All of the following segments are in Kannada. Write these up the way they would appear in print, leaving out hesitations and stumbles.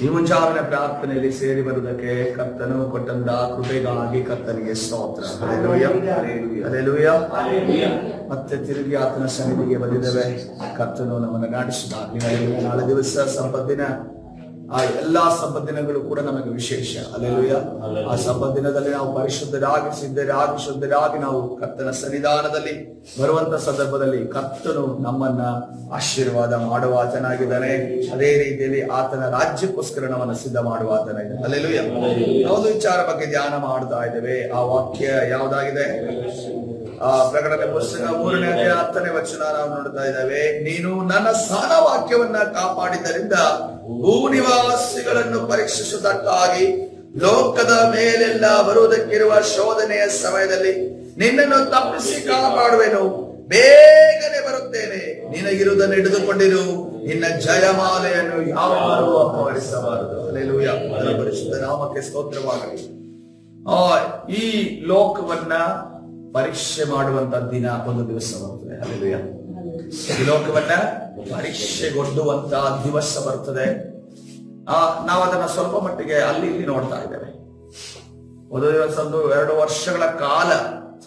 ಈ ಮುಂಜಾವಿನ ಪ್ರಾರ್ಥನೆಯಲ್ಲಿ ಸೇರಿ ಬರುವುದಕ್ಕೆ ಕರ್ತನು ಕೊಟ್ಟಂತ ಕೃಪೆಗಾಗಿ ಕರ್ತನಿಗೆ ಸ್ತೋತ್ರ. ಹಲ್ಲೆಲೂಯಾ. ಮತ್ತೆ ತಿರುಗಿ ಆತನ ಸನ್ನಿಧಿಗೆ ಬಂದಿದ್ದೇವೆ. ಕರ್ತನು ನಮ್ಮನ್ನು ನಡೆಸಿದ ನಾಳೆ ದಿವಸ ಸಂಪತ್ತಿನ ಆ ಎಲ್ಲಾ ಸಂಪತ್ತಿನಗಳು ಕೂಡ ನಮಗೆ ವಿಶೇಷ. ಹಲ್ಲೆಲೂಯಾ. ಆ ಸಂಪತ್ತಿನದಲ್ಲಿ ನಾವು ಪರಿಶುದ್ಧರಾಗಿ ಶುದ್ಧರಾಗಿ ನಾವು ಕರ್ತನ ಸನ್ನಿಧಾನದಲ್ಲಿ ಬರುವಂತ ಸಂದರ್ಭದಲ್ಲಿ ಕರ್ತನು ನಮ್ಮನ್ನ ಆಶೀರ್ವಾದ ಮಾಡುವ ಆತನಾಗಿದ್ದಾನೆ. ಅದೇ ರೀತಿಯಲ್ಲಿ ಆತನ ರಾಜ್ಯಕ್ಕೋಸ್ಕರ ನಮ್ಮನ್ನು ಸಿದ್ಧ ಮಾಡುವ ಆತನಾಗಿದ್ದಾನೆ. ಹಲ್ಲೆಲೂಯಾ. ಒಂದು ವಿಚಾರ ಬಗ್ಗೆ ಧ್ಯಾನ ಮಾಡ್ತಾ ಇದ್ದೇವೆ. ಆ ವಾಕ್ಯ ಯಾವುದಾಗಿದೆ? ಪ್ರಕಟಣೆ ಪುಸ್ತಕ 3ನೇ ಅಧ್ಯಾಯ 10ನೇ ವಚನ ನಾವು ನೋಡ್ತಾ ಇದ್ದೇವೆ. ನೀನು ನನ್ನ ಸಹನ ವಾಕ್ಯವನ್ನ ಕಾಪಾಡಿದ್ದರಿಂದ ಭೂನಿವಾಸಿಗಳನ್ನು ಪರೀಕ್ಷಿಸುವುದಕ್ಕಾಗಿ ಲೋಕದ ಮೇಲೆಲ್ಲ ಬರುವುದಕ್ಕಿರುವ ಶೋಧನೆಯ ಸಮಯದಲ್ಲಿ ನಿನ್ನನ್ನು ತಪ್ಪಿಸಿ ಕಾಪಾಡುವೆನು. ಬೇಗನೆ ಬರುತ್ತೇನೆ. ನಿನಗಿರುವುದನ್ನು ಹಿಡಿದುಕೊಂಡಿರು. ನಿನ್ನ ಜಯಮಾಲೆಯನ್ನು ಯಾರು ಅಪಹರಿಸಬಾರದು. ಹಲ್ಲೆಲೂಯಾ. ಪರಿಶುದ್ಧ ನಾಮಕ್ಕೆ ಸ್ತೋತ್ರವಾಗಲಿ. ಈ ಲೋಕವನ್ನ ಪರೀಕ್ಷೆ ಮಾಡುವಂತ ದಿನ ಒಂದು ದಿವಸ ಬರ್ತದೆ. ಹಲ್ಲೆಲೂಯಾ. ಈ ಲೋಕವನ್ನ ಪರೀಕ್ಷೆಗೊಡ್ಡುವಂತ ದಿವಸ ಬರ್ತದೆ. ನಾವು ಅದನ್ನ ಸ್ವಲ್ಪ ಮಟ್ಟಿಗೆ ಅಲ್ಲಿ ಇಲ್ಲಿ ನೋಡ್ತಾ ಇದ್ದೇವೆ. ಒಂದು ದಿವಸ 2 ವರ್ಷಗಳ ಕಾಲ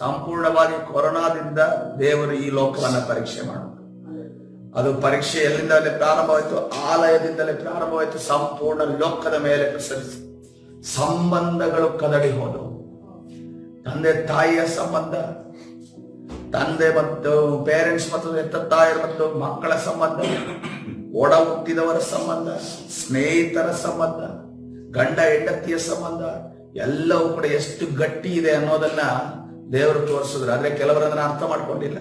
ಸಂಪೂರ್ಣವಾಗಿ ಕೊರೋನಾದಿಂದ ದೇವರು ಈ ಲೋಕವನ್ನ ಪರೀಕ್ಷೆ ಮಾಡುವುದು. ಅದು ಪರೀಕ್ಷೆ ಎಲ್ಲಿಂದಲೇ ಪ್ರಾರಂಭವಾಯಿತು? ಆಲಯದಿಂದಲೇ ಪ್ರಾರಂಭವಾಯಿತು. ಸಂಪೂರ್ಣ ಲೋಕದ ಮೇಲೆ ಪ್ರಸರಿಸಿ ಸಂಬಂಧಗಳು ಕದಡಿ ಹೋದವು. ತಂದೆ ತಾಯಿಯ ಸಂಬಂಧ, ತಂದೆ ಮತ್ತು ಪೇರೆಂಟ್ಸ್ ಮತ್ತು ಹೆತ್ತ ತಾಯಿಯರು ಮತ್ತು ಮಕ್ಕಳ ಸಂಬಂಧ, ಒಡ ಹುಟ್ಟಿದವರ ಸಂಬಂಧ, ಸ್ನೇಹಿತರ ಸಂಬಂಧ, ಗಂಡ ಹೆಂಡತಿಯ ಸಂಬಂಧ ಎಲ್ಲವೂ ಕೂಡ ಎಷ್ಟು ಗಟ್ಟಿ ಇದೆ ಅನ್ನೋದನ್ನ ದೇವರು ತೋರಿಸಿದ್ರು. ಆದ್ರೆ ಕೆಲವರನ್ನ ಅರ್ಥ ಮಾಡ್ಕೊಂಡಿಲ್ಲ.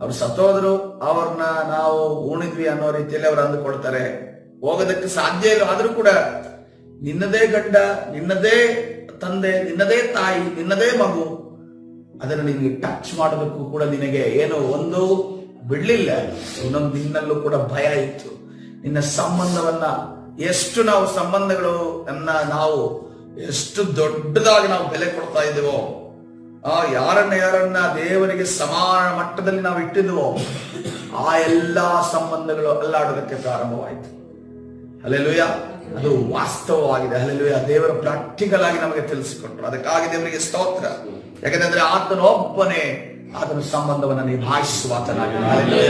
ಅವ್ರು ಸತ್ತೋದ್ರು, ಅವ್ರನ್ನ ನಾವು ಉಣಿದ್ವಿ ಅನ್ನೋ ರೀತಿಯಲ್ಲಿ ಅವ್ರು ಅಂದುಕೊಳ್ತಾರೆ. ಹೋಗೋದಕ್ಕೆ ಸಾಧ್ಯ ಇಲ್ಲ. ಆದ್ರೂ ಕೂಡ ನಿನ್ನದೇ ಗಂಡ, ನಿನ್ನದೇ ತಂದೆ, ನಿನ್ನದೇ ತಾಯಿ, ನಿನ್ನದೇ ಮಗು, ಅದನ್ನು ನಿನಗೆ ಟಚ್ ಮಾಡೋದಕ್ಕೂ ಕೂಡ ನಿನಗೆ ಏನು ಒಂದು ಬಿಡ್ಲಿಲ್ಲ. ಇನ್ನೊಂದು ನಿನ್ನಲ್ಲೂ ಕೂಡ ಭಯ ಇತ್ತು. ನಿನ್ನ ಸಂಬಂಧವನ್ನ ಎಷ್ಟು ನಾವು ಸಂಬಂಧಗಳು ನಾವು ಎಷ್ಟು ದೊಡ್ಡದಾಗಿ ನಾವು ಬೆಲೆ ಕೊಡ್ತಾ ಇದ್ದೇವೋ, ಯಾರನ್ನ ದೇವರಿಗೆ ಸಮಾನ ಮಟ್ಟದಲ್ಲಿ ನಾವು ಇಟ್ಟಿದ್ವೋ ಆ ಎಲ್ಲಾ ಸಂಬಂಧಗಳು ಅಲ್ಲಾಡೋದಕ್ಕೆ ಪ್ರಾರಂಭವಾಯಿತು. ಹಲ್ಲೆಲೂಯಾ. ಅದು ವಾಸ್ತವವಾಗಿದೆ. ಹಲ್ಲೆಲೂಯಾ. ದೇವರು ಪ್ರಾಕ್ಟಿಕಲ್ ಆಗಿ ನಮಗೆ ತಿಳಿಸಿಕೊಟ್ರು. ಅದಕ್ಕಾಗಿ ದೇವರಿಗೆ ಸ್ತೋತ್ರ. ಯಾಕಂದ್ರೆ ಆತನೊಬ್ಬನೇ ಆತನ ಸಂಬಂಧವನ್ನು ನಿಭಾಯಿಸುವ ಆತನಾಗಿದೆ.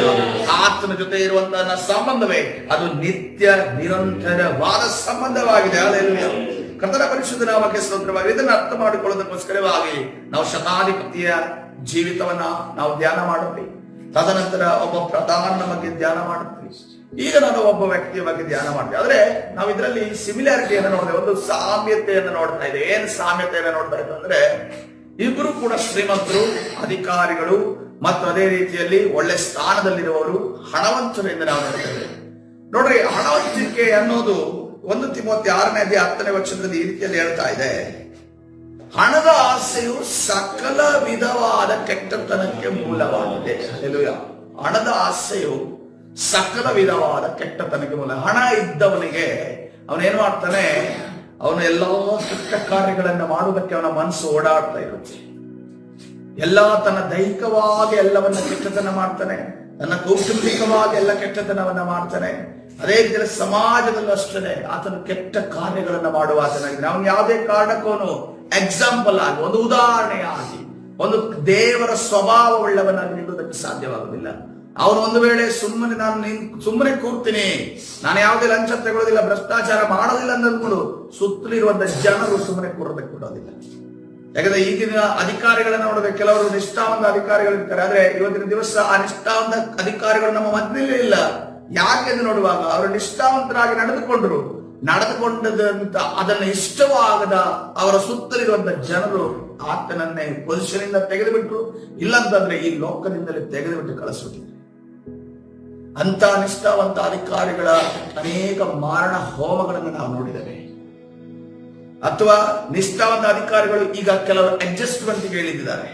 ಆತನ ಜೊತೆ ಇರುವಂತಹ ಸಂಬಂಧವೇ ಅದು ನಿತ್ಯ ನಿರಂತರವಾದ ಸಂಬಂಧವಾಗಿದೆ. ಹಲ್ಲೆಲೂಯಾ. ಕರ್ತನ ಪರಿಶುದ್ಧ ನಾಮಕ್ಕೆ ಸ್ತೋತ್ರವಾಗಿದೆ. ಇದನ್ನು ಅರ್ಥ ಮಾಡಿಕೊಳ್ಳೋದಕ್ಕೋಸ್ಕರವಾಗಿ ನಾವು ಶತಾಧಿಪತಿಯ ಜೀವಿತವನ್ನ ನಾವು ಧ್ಯಾನ ಮಾಡುತ್ತೀವಿ. ತದನಂತರ ಒಬ್ಬ ಪ್ರಧಾನ ಬಗ್ಗೆ ಧ್ಯಾನ ಮಾಡುತ್ತೀವಿ. ಈಗ ನಾನು ಒಬ್ಬ ವ್ಯಕ್ತಿಯ ಬಗ್ಗೆ ಧ್ಯಾನ ಮಾಡ್ತೀವಿ. ಆದ್ರೆ ನಾವು ಇದರಲ್ಲಿ ಸಿಮಿಲಾರಿಟಿಯನ್ನು ನೋಡ್ತೇವೆ, ಒಂದು ಸಾಮ್ಯತೆಯನ್ನು ನೋಡ್ತಾ ಇದೆ. ಏನ್ ಸಾಮ್ಯತೆಯನ್ನು ನೋಡ್ತಾ ಇದ್ದೆ ಅಂದ್ರೆ, ಇಬ್ಬರು ಕೂಡ ಶ್ರೀಮಂತರು, ಅಧಿಕಾರಿಗಳು ಮತ್ತು ಅದೇ ರೀತಿಯಲ್ಲಿ ಒಳ್ಳೆ ಸ್ಥಾನದಲ್ಲಿರುವವರು, ಹಣವಂತರು ಎಂದು ನಾವು ನೋಡ್ತೇವೆ. ನೋಡ್ರಿ, ಹಣವಂತಿಕೆ ಅನ್ನೋದು 1 ತಿಮೋಥೆ 6ನೇ ಅಧ್ಯಾಯ 10ನೇ ವಚನದಲ್ಲಿ ಈ ರೀತಿಯಲ್ಲಿ ಹೇಳ್ತಾ ಇದೆ. ಹಣದ ಆಸೆಯು ಸಕಲ ವಿಧವಾದ ಕೆಟ್ಟತನಕ್ಕೆ ಮೂಲವಾಗಿದೆ. ಹಲ್ಲೆಲೂಯಾ. ಹಣದ ಆಸೆಯು ಸಕಲ ವಿಧವಾದ ಕೆಟ್ಟತನಕ್ಕೆ ಮೂಲ. ಹಣ ಇದ್ದವನಿಗೆ ಅವನೇನ್ ಮಾಡ್ತಾನೆ? ಅವನು ಎಲ್ಲಾ ಕೆಟ್ಟ ಕಾರ್ಯಗಳನ್ನ ಮಾಡುವುದಕ್ಕೆ ಅವನ ಮನಸ್ಸು ಓಡಾಡ್ತಾ ಇರುತ್ತೆ. ಎಲ್ಲಾ ತನ್ನ ದೈಹಿಕವಾಗಿ ಎಲ್ಲವನ್ನ ಕೆಟ್ಟತನ ಮಾಡ್ತಾನೆ, ತನ್ನ ಕೌಟುಂಬಿಕವಾಗಿ ಎಲ್ಲ ಕೆಟ್ಟತನವನ್ನ ಮಾಡ್ತಾನೆ. ಅದೇ ರೀತಿಯಲ್ಲಿ ಸಮಾಜದಲ್ಲೂ ಅಷ್ಟೇ ಆತನು ಕೆಟ್ಟ ಕಾರ್ಯಗಳನ್ನ ಮಾಡುವ ಆತನಾಗಿದೆ. ಅವನು ಯಾವುದೇ ಕಾರಣಕ್ಕೂ ಎಕ್ಸಾಂಪಲ್ ಆಗಿ, ಒಂದು ಉದಾಹರಣೆಯಾಗಿ, ಒಂದು ದೇವರ ಸ್ವಭಾವವುಳ್ಳವನಾಗಿ ನಿಲ್ಲುವುದಕ್ಕೆ ಸಾಧ್ಯವಾಗುವುದಿಲ್ಲ. ಅವನು ಒಂದು ವೇಳೆ ಸುಮ್ಮನೆ ಕೂರ್ತೀನಿ, ನಾನು ಯಾವುದೇ ಲಂಚ ತಗೊಳ್ಳೋದಿಲ್ಲ, ಭ್ರಷ್ಟಾಚಾರ ಮಾಡೋದಿಲ್ಲ ಅಂದ್ಕೊಂಡು ಸುತ್ತಲಿರುವಂತ ಜನರು ಸುಮ್ಮನೆ ಕೂರೋದಕ್ಕೆ ಕೊಡೋದಿಲ್ಲ. ಯಾಕಂದ್ರೆ ಈಗಿನ ಅಧಿಕಾರಿಗಳನ್ನ ನೋಡಿದ್ರೆ ಕೆಲವರು ನಿಷ್ಠಾವಂತ ಅಧಿಕಾರಿಗಳಿರ್ತಾರೆ. ಆದ್ರೆ ಇವತ್ತಿನ ದಿವಸ ಆ ನಿಷ್ಠಾವಂತ ಅಧಿಕಾರಿಗಳು ನಮ್ಮ ಮಧ್ಯದಲ್ಲೇ ಇಲ್ಲ. ಯಾಕೆಂದು ನೋಡುವಾಗ ಅವರು ನಿಷ್ಠಾವಂತರಾಗಿ ನಡೆದುಕೊಂಡದಂತ ಅದನ್ನ ಇಷ್ಟವಾಗದ ಅವರ ಸುತ್ತಲಿರುವಂತ ಜನರು ಆತನನ್ನೇ ಪೊಸಿಷನ್ ಇಂದ ತೆಗೆದುಬಿಟ್ರು, ಇಲ್ಲಂತಂದ್ರೆ ಈ ಲೋಕದಿಂದಲೇ ತೆಗೆದುಬಿಟ್ಟು ಕಳಿಸ್ಬಿಟ್ಟಿದ್ರು. ಅಂತ ನಿಷ್ಠಾವಂತ ಅಧಿಕಾರಿಗಳ ಅನೇಕ ಮಾರಣ ಹೋಮಗಳನ್ನು ನಾವು ನೋಡಿದ್ದೇವೆ. ಅಥವಾ ನಿಷ್ಠಾವಂತ ಅಧಿಕಾರಿಗಳು ಈಗ ಕೆಲವರು ಅಡ್ಜಸ್ಟ್ಮೆಂಟ್ ಹೇಳಿದ್ದಾರೆ.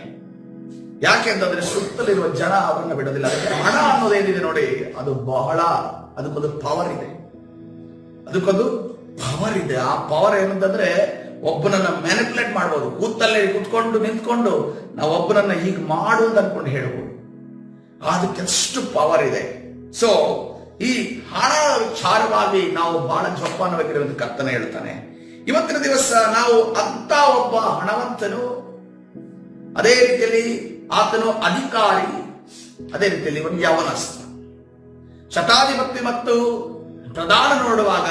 ಯಾಕೆಂತಂದ್ರೆ ಸುತ್ತಲಿರುವ ಜನ ಅವರನ್ನ ಬಿಡೋದಿಲ್ಲ. ಹಣ ಅನ್ನೋದೇನಿದೆ ನೋಡಿ, ಅದು ಬಹಳ, ಅದಕ್ಕೊಂದು ಪವರ್ ಇದೆ. ಆ ಪವರ್ ಏನಂತಂದ್ರೆ ಒಬ್ಬನನ್ನ ಮ್ಯಾನಿಪುಲೇಟ್ ಮಾಡ್ಬೋದು. ನಿಂತ್ಕೊಂಡು ನಾವು ಒಬ್ಬನನ್ನ ಹೀಗೆ ಮಾಡು ಅಂತ ಅನ್ಕೊಂಡು ಹೇಳ್ಬೋದು. ಅದಕ್ಕೆಷ್ಟು ಪವರ್ ಇದೆ. ಸೊ ಈ ಹಣದ ವಿಚಾರವಾಗಿ ನಾವು ಬಹಳ ಜೋಪಾನವಾಗಿರುವಂತ ಕರ್ತನೆ ಹೇಳ್ತಾನೆ. ಇವತ್ತಿನ ದಿವಸ ನಾವು ಅಂತ ಒಬ್ಬ ಹಣವಂತನು, ಅದೇ ರೀತಿಯಲ್ಲಿ ಆತನು ಅಧಿಕಾರಿ, ಅದೇ ರೀತಿಯಲ್ಲಿ ಒಂದು ಯವನಸ್ಥ. ಶತಾಧಿಪತಿ ಮತ್ತು ಪ್ರಧಾನ ನೋಡುವಾಗ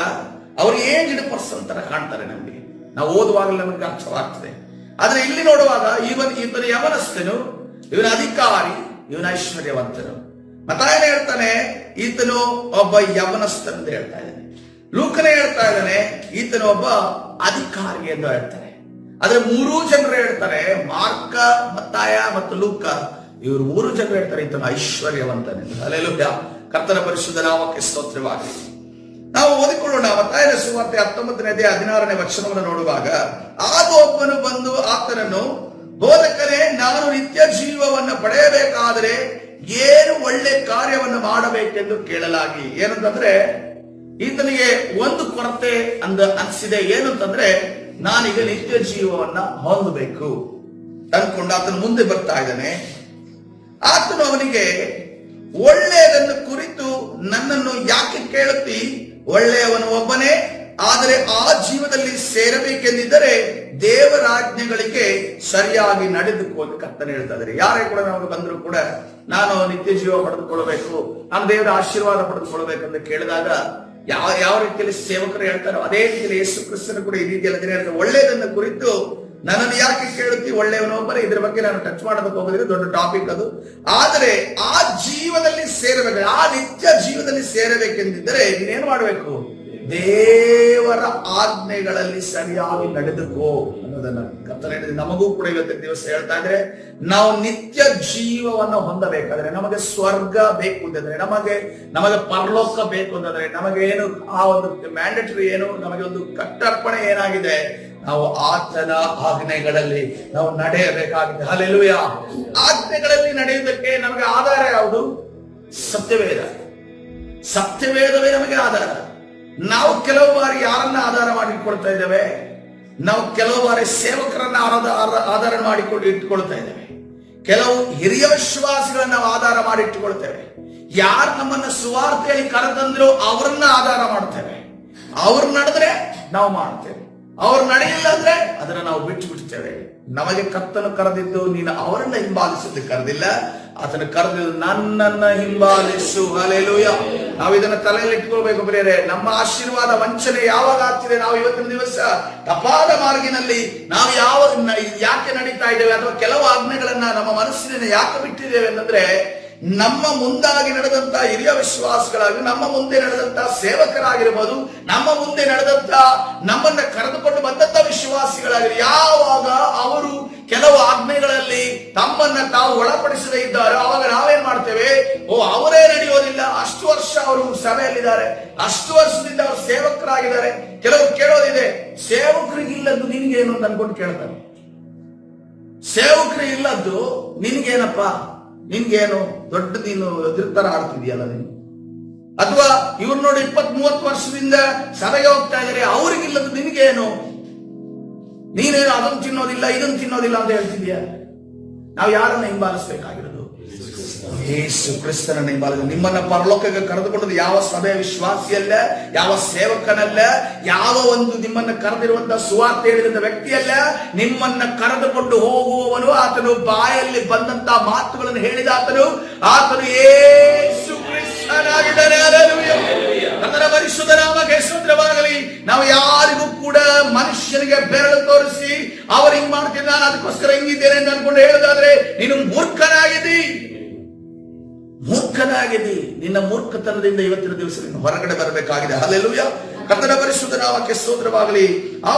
ಅವರು ಏಜ್ಡ್ ಪರ್ಸನ್ ತರ ಕಾಣ್ತಾರೆ. ನಮಗೆ ನಾವು ಓದುವಾಗಲೇ ನಮಗೆ ಅರ್ಥವಾಗ್ತದೆ. ಆದ್ರೆ ಇಲ್ಲಿ ನೋಡುವಾಗ ಈತನ ಯವನಸ್ಥನು, ಇವನ ಅಧಿಕಾರಿ, ಇವನ ಐಶ್ವರ್ಯವಂತನು. ಮತ್ತಾಯನ ಹೇಳ್ತಾನೆ ಈತನು ಒಬ್ಬ ಯವನಸ್ಥನು ಅಂತ ಹೇಳ್ತಾ ಇದ್ದಾನೆ. ಲೂಕನೇ ಹೇಳ್ತಾ ಇದ್ದಾನೆ ಈತನು ಒಬ್ಬ ಅಧಿಕಾರಿ ಎಂದು ಹೇಳ್ತಾರೆ. ಆದ್ರೆ ಮೂರೂ ಜನರು ಹೇಳ್ತಾರೆ, ಮಾರ್ಕ, ಮತ್ತಾಯ ಮತ್ತು ಲೂಕ, ಇವರು ಮೂರು ಜನರು ಹೇಳ್ತಾರೆ ಈತನು ಐಶ್ವರ್ಯವಂತನೆಂದು. ಹಲ್ಲೆಲೂಯಾ. ಕರ್ತನ ಪರಿಶುದ್ಧ ನಾಮಕ್ಕೆ ಸ್ತೋತ್ರವಾಗಲಿ. ನಾವು ಓದಿಕೊಳ್ಳೋಣ. ಮತ್ತಾಯನ ಸುವಾರ್ತೆ 19ನೇ 16ನೇ ವಚನವನ್ನು ನೋಡುವಾಗ, ಆಗ ಒಬ್ಬನು ಬಂದು ಆತನನ್ನು, ಬೋಧಕರೇ, ನಾನು ನಿತ್ಯ ಜೀವವನ್ನು ಪಡೆಯಬೇಕಾದರೆ ಏನು ಒಳ್ಳೆ ಕಾರ್ಯವನ್ನು ಮಾಡಬೇಕೆಂದು ಕೇಳಲಾಗಿ. ಏನಂತಂದ್ರೆ ಈತನಿಗೆ ಒಂದು ಕೊರತೆ ಅನಿಸಿದೆ. ಏನಂತಂದ್ರೆ ನಾನೀಗ ನಿತ್ಯ ಜೀವವನ್ನ ಹೊಂದಬೇಕು ಅನ್ಕೊಂಡು ಆತನು ಮುಂದೆ ಬರ್ತಾ ಇದ್ದಾನೆ. ಆತನು ಅವನಿಗೆ, ಒಳ್ಳೆಯದನ್ನು ಕುರಿತು ನನ್ನನ್ನು ಯಾಕೆ ಕೇಳುತ್ತಿ? ಒಳ್ಳೆಯವನು ಒಬ್ಬನೇ, ಆದರೆ ಆ ಜೀವದಲ್ಲಿ ಸೇರಬೇಕೆಂದಿದ್ದರೆ ದೇವರಾಜ್ಞೆಗಳಿಗೆ ಸರಿಯಾಗಿ ನಡೆದುಕೊಂಡು ಕರ್ತನೆ ಹೇಳ್ತಾ ಇದ್ದಾರೆ. ಯಾರೇ ಕೂಡ ನಮಗೆ ಬಂದ್ರು ಕೂಡ ನಾನು ನಿತ್ಯ ಜೀವ ಪಡೆದುಕೊಳ್ಳಬೇಕು, ನಾನು ದೇವರ ಆಶೀರ್ವಾದ ಪಡೆದುಕೊಳ್ಳಬೇಕಂತ ಕೇಳಿದಾಗ ಯಾವ ರೀತಿಯಲ್ಲಿ ಸೇವಕರು ಹೇಳ್ತಾರೋ ಅದೇ ರೀತಿಯಲ್ಲಿ ಯೇಸು ಕ್ರಿಸ್ತನು ಕೂಡ ಈ ರೀತಿಯಲ್ಲಿ ಹೇಳ್ತಾರೆ, ಒಳ್ಳೆಯದನ್ನು ಕುರಿತು ನನ್ನನ್ನು ಯಾಕೆ ಕೇಳುತ್ತಿ? ಒಳ್ಳೆಯವನು ಒಬ್ಬನೇ. ಇದ್ರ ಬಗ್ಗೆ ನಾನು ಟಚ್ ಮಾಡೋದಕ್ಕೆ ಹೋಗೋದಿಲ್ಲ, ದೊಡ್ಡ ಟಾಪಿಕ್ ಅದು. ಆದರೆ ಆ ಜೀವದಲ್ಲಿ ಸೇರಬೇಕು, ಆ ನಿತ್ಯ ಜೀವದಲ್ಲಿ ಸೇರಬೇಕೆಂದಿದ್ದರೆ ನೀನೇನು ಮಾಡಬೇಕು? ದೇವರ ಆಜ್ಞೆಗಳಲ್ಲಿ ಸರಿಯಾಗಿ ನಡೆದುಕೋ ಅನ್ನೋದನ್ನ ಕರ್ತನೆ ನಮಗೂ ಕೂಡ ಇವತ್ತಿನ ದಿವಸ ಹೇಳ್ತಾ ಇದ್ರೆ, ನಾವು ನಿತ್ಯ ಜೀವವನ್ನು ಹೊಂದಬೇಕಾದ್ರೆ, ನಮಗೆ ಸ್ವರ್ಗ ಬೇಕು ಅಂತಂದ್ರೆ, ನಮಗೆ ಪರಲೋಕ ಬೇಕು ಅಂತಂದ್ರೆ, ನಮಗೆ ಏನು ಆ ಒಂದು ಮ್ಯಾಂಡೇಟರಿ ಏನು, ನಮಗೆ ಒಂದು ಕಟ್ಟರ್ಪಣೆ ಏನಾಗಿದೆ, ನಾವು ಆತನ ಆಜ್ಞೆಗಳಲ್ಲಿ ನಾವು ನಡೆಯಬೇಕಾಗಿದೆ. ಹಲ್ಲೆಲೂಯಾ. ಆಜ್ಞೆಗಳಲ್ಲಿ ನಡೆಯುವುದಕ್ಕೆ ನಮಗೆ ಆಧಾರ ಯಾವುದು? ಸತ್ಯವೇದ. ಸತ್ಯವೇದವೇ ನಮಗೆ ಆಧಾರ. ನಾವು ಕೆಲವು ಬಾರಿ ಯಾರನ್ನ ಆಧಾರ ಮಾಡಿಕೊಳ್ತಾ ಇದ್ದೇವೆ? ನಾವು ಕೆಲವು ಬಾರಿ ಸೇವಕರನ್ನ ಆಧಾರ ಮಾಡಿಕೊಂಡು ಇಟ್ಟುಕೊಳ್ತಾ ಇದ್ದೇವೆ. ಕೆಲವು ಹಿರಿಯ ವಿಶ್ವಾಸಿಗಳನ್ನ ನಾವು ಆಧಾರ ಮಾಡಿ ಇಟ್ಟುಕೊಳ್ತೇವೆ. ಯಾರು ನಮ್ಮನ್ನ ಸುವಾರ್ತೆಯಲ್ಲಿ ಕರೆತಂದ್ರು ಅವರನ್ನ ಆಧಾರ ಮಾಡ್ತೇವೆ. ಅವ್ರು ನಡೆದ್ರೆ ನಾವು ಮಾಡ್ತೇವೆ, ಅವ್ರು ನಡೆಯಿಲ್ಲ ಅಂದ್ರೆ ಅದನ್ನ ನಾವು ಬಿಟ್ಟು ಬಿಡ್ತೇವೆ. ನಮಗೆ ಕರ್ತನು ಕರೆದಿದ್ದು ನೀನು ಅವರನ್ನ ಹಿಂಬಾಲಿಸಲಿಕ್ಕೆ ಕರೆದಿಲ್ಲ, ಆತನ ಕರೆದಿದ್ದು ನನ್ನನ್ನ ಹಿಂಬಾಲಿಸು. ಹಲ್ಲೆಲೂಯಾ. ನಾವು ಇದನ್ನ ತಲೆಯಲ್ಲಿ ಇಟ್ಕೊಳ್ಬೇಕು ಪ್ರಿಯರೇ. ನಮ್ಮ ಆಶೀರ್ವಾದ ವಂಚನೆ ಯಾವಾಗ ಆಗ್ತಿದೆ? ನಾವು ಇವತ್ತಿನ ದಿವಸ ತಪಾದ ಮಾರ್ಗಿನಲ್ಲಿ ನಾವು ಯಾಕೆ ನಡೀತಾ ಇದ್ದೇವೆ, ಅಥವಾ ಕೆಲವು ಆಜ್ಞೆಗಳನ್ನ ನಮ್ಮ ಮನಸ್ಸಿನ ಯಾಕೆ ಬಿಟ್ಟಿದ್ದೇವೆ ಅಂತಂದ್ರೆ, ನಮ್ಮ ಮುಂದಾಗಿ ನಡೆದಂತ ಹಿರಿಯ ವಿಶ್ವಾಸಗಳಾಗಿ, ನಮ್ಮ ಮುಂದೆ ನಡೆದಂತ ಸೇವಕರಾಗಿರ್ಬೋದು, ನಮ್ಮ ಮುಂದೆ ನಡೆದಂತ ನಮ್ಮನ್ನ ಕರೆದುಕೊಂಡು ಬಂದಂತ ವಿಶ್ವಾಸಿಗಳಾಗಿರಿ, ಯಾವಾಗ ಅವರು ಕೆಲವು ಆಜ್ಞೆಗಳಲ್ಲಿ ತಮ್ಮನ್ನ ತಾವು ಒಳಪಡಿಸದೇ ಇದ್ದಾರೆ, ಅವಾಗ ನಾವೇನ್ ಮಾಡ್ತೇವೆ? ಅವರೇ ನಡೆಯೋದಿಲ್ಲ, ಅಷ್ಟು ವರ್ಷ ಅವರು ಸಭೆಯಲ್ಲಿದ್ದಾರೆ, ಅಷ್ಟು ವರ್ಷದಿಂದ ಅವರು ಸೇವಕರಾಗಿದ್ದಾರೆ. ಕೆಲವರು ಕೇಳೋದಿದೆ, ಸೇವಕರಿಗಿಲ್ಲದ್ದು ನಿನ್ಗೇನು ಅಂತ ಅನ್ಕೊಂಡು ಕೇಳ್ತಾರೆ. ಸೇವಕರು ಇಲ್ಲದ್ದು ನಿನ್ಗೇನಪ್ಪ? ನಿನ್ಗೇನು ದೊಡ್ಡ ನೀನು ಎದುರ್ತರ ಆಡ್ತಿದ್ಯಲ್ಲ ನೀನು? ಅಥವಾ ಇವ್ರು ನೋಡಿ 20-30 ವರ್ಷದಿಂದ ಸಭೆಗೆ ಹೋಗ್ತಾ ಇದ್ದಾರೆ, ಅವ್ರಿಗಿಲ್ಲದ್ದು ನಿನ್ಗೇನು? ನೀನೇನು ಅದನ್ನು ತಿನ್ನೋದಿಲ್ಲ, ಇದನ್ನು ತಿನ್ನೋದಿಲ್ಲ ಅಂತ ಹೇಳ್ತಿದ್ಯಾ? ನಾವು ಯಾರನ್ನ ಹಿಂಬಾಲಿಸಬೇಕಾಗಿರೋದು? ಯೇಸು ಕ್ರಿಸ್ತನನ್ನ ಹಿಂಬಾಲಿಸ. ನಿಮ್ಮನ್ನ ಪರಲೋಕಕ್ಕೆ ಕರೆದುಕೊಂಡದ್ದು ಯಾವ ಸಭೆಯ ವಿಶ್ವಾಸಿಯಲ್ಲ, ಯಾವ ಸೇವಕನಲ್ಲ, ಯಾವ ಒಂದು ನಿಮ್ಮನ್ನ ಕರೆದಿರುವಂತಹ ಸುವಾರ್ತೆ ಹೇಳಿದಂತ ವ್ಯಕ್ತಿಯಲ್ಲ. ನಿಮ್ಮನ್ನ ಕರೆದುಕೊಂಡು ಹೋಗುವವನು, ಆತನು ಬಾಯಲ್ಲಿ ಬಂದಂತ ಮಾತುಗಳನ್ನು ಹೇಳಿದ ಆತನು ಯೇಸು ಕ್ರಿಸ್ತನಾಗಿದ್ದಾನೆ. ಕರ್ತನ ಪರಿಶುದ್ಧ ನಾಮಕ್ಕೆ ಸ್ತೋತ್ರವಾಗಲಿ. ನಾವು ಯಾರಿಗೂ ಕೂಡ ಮನುಷ್ಯನಿಗೆ ಬೆರಳು ತೋರಿಸಿ ಅವರು ಹಿಂಗ್ ಮಾಡ್ತಿದ್ದ, ನಾನು ಅದಕ್ಕೋಸ್ಕರ ಹಿಂಗಿದ್ದೇನೆ ಅಂತ ಅನ್ಕೊಂಡು ಹೇಳೋದಾದ್ರೆ ನೀನು ಮೂರ್ಖನಾಗಿದ್ದಿ. ನಿನ್ನ ಮೂರ್ಖತನದಿಂದ ಇವತ್ತಿನ ದಿವಸ ನೀನು ಹೊರಗಡೆ ಬರಬೇಕಾಗಿದೆ. ಹಲ್ಲೆಲೂಯಾ. ಕರ್ತನ ಪರಿಶುದ್ಧ ನಾಮಕ್ಕೆ ಸ್ತೋತ್ರವಾಗಲಿ.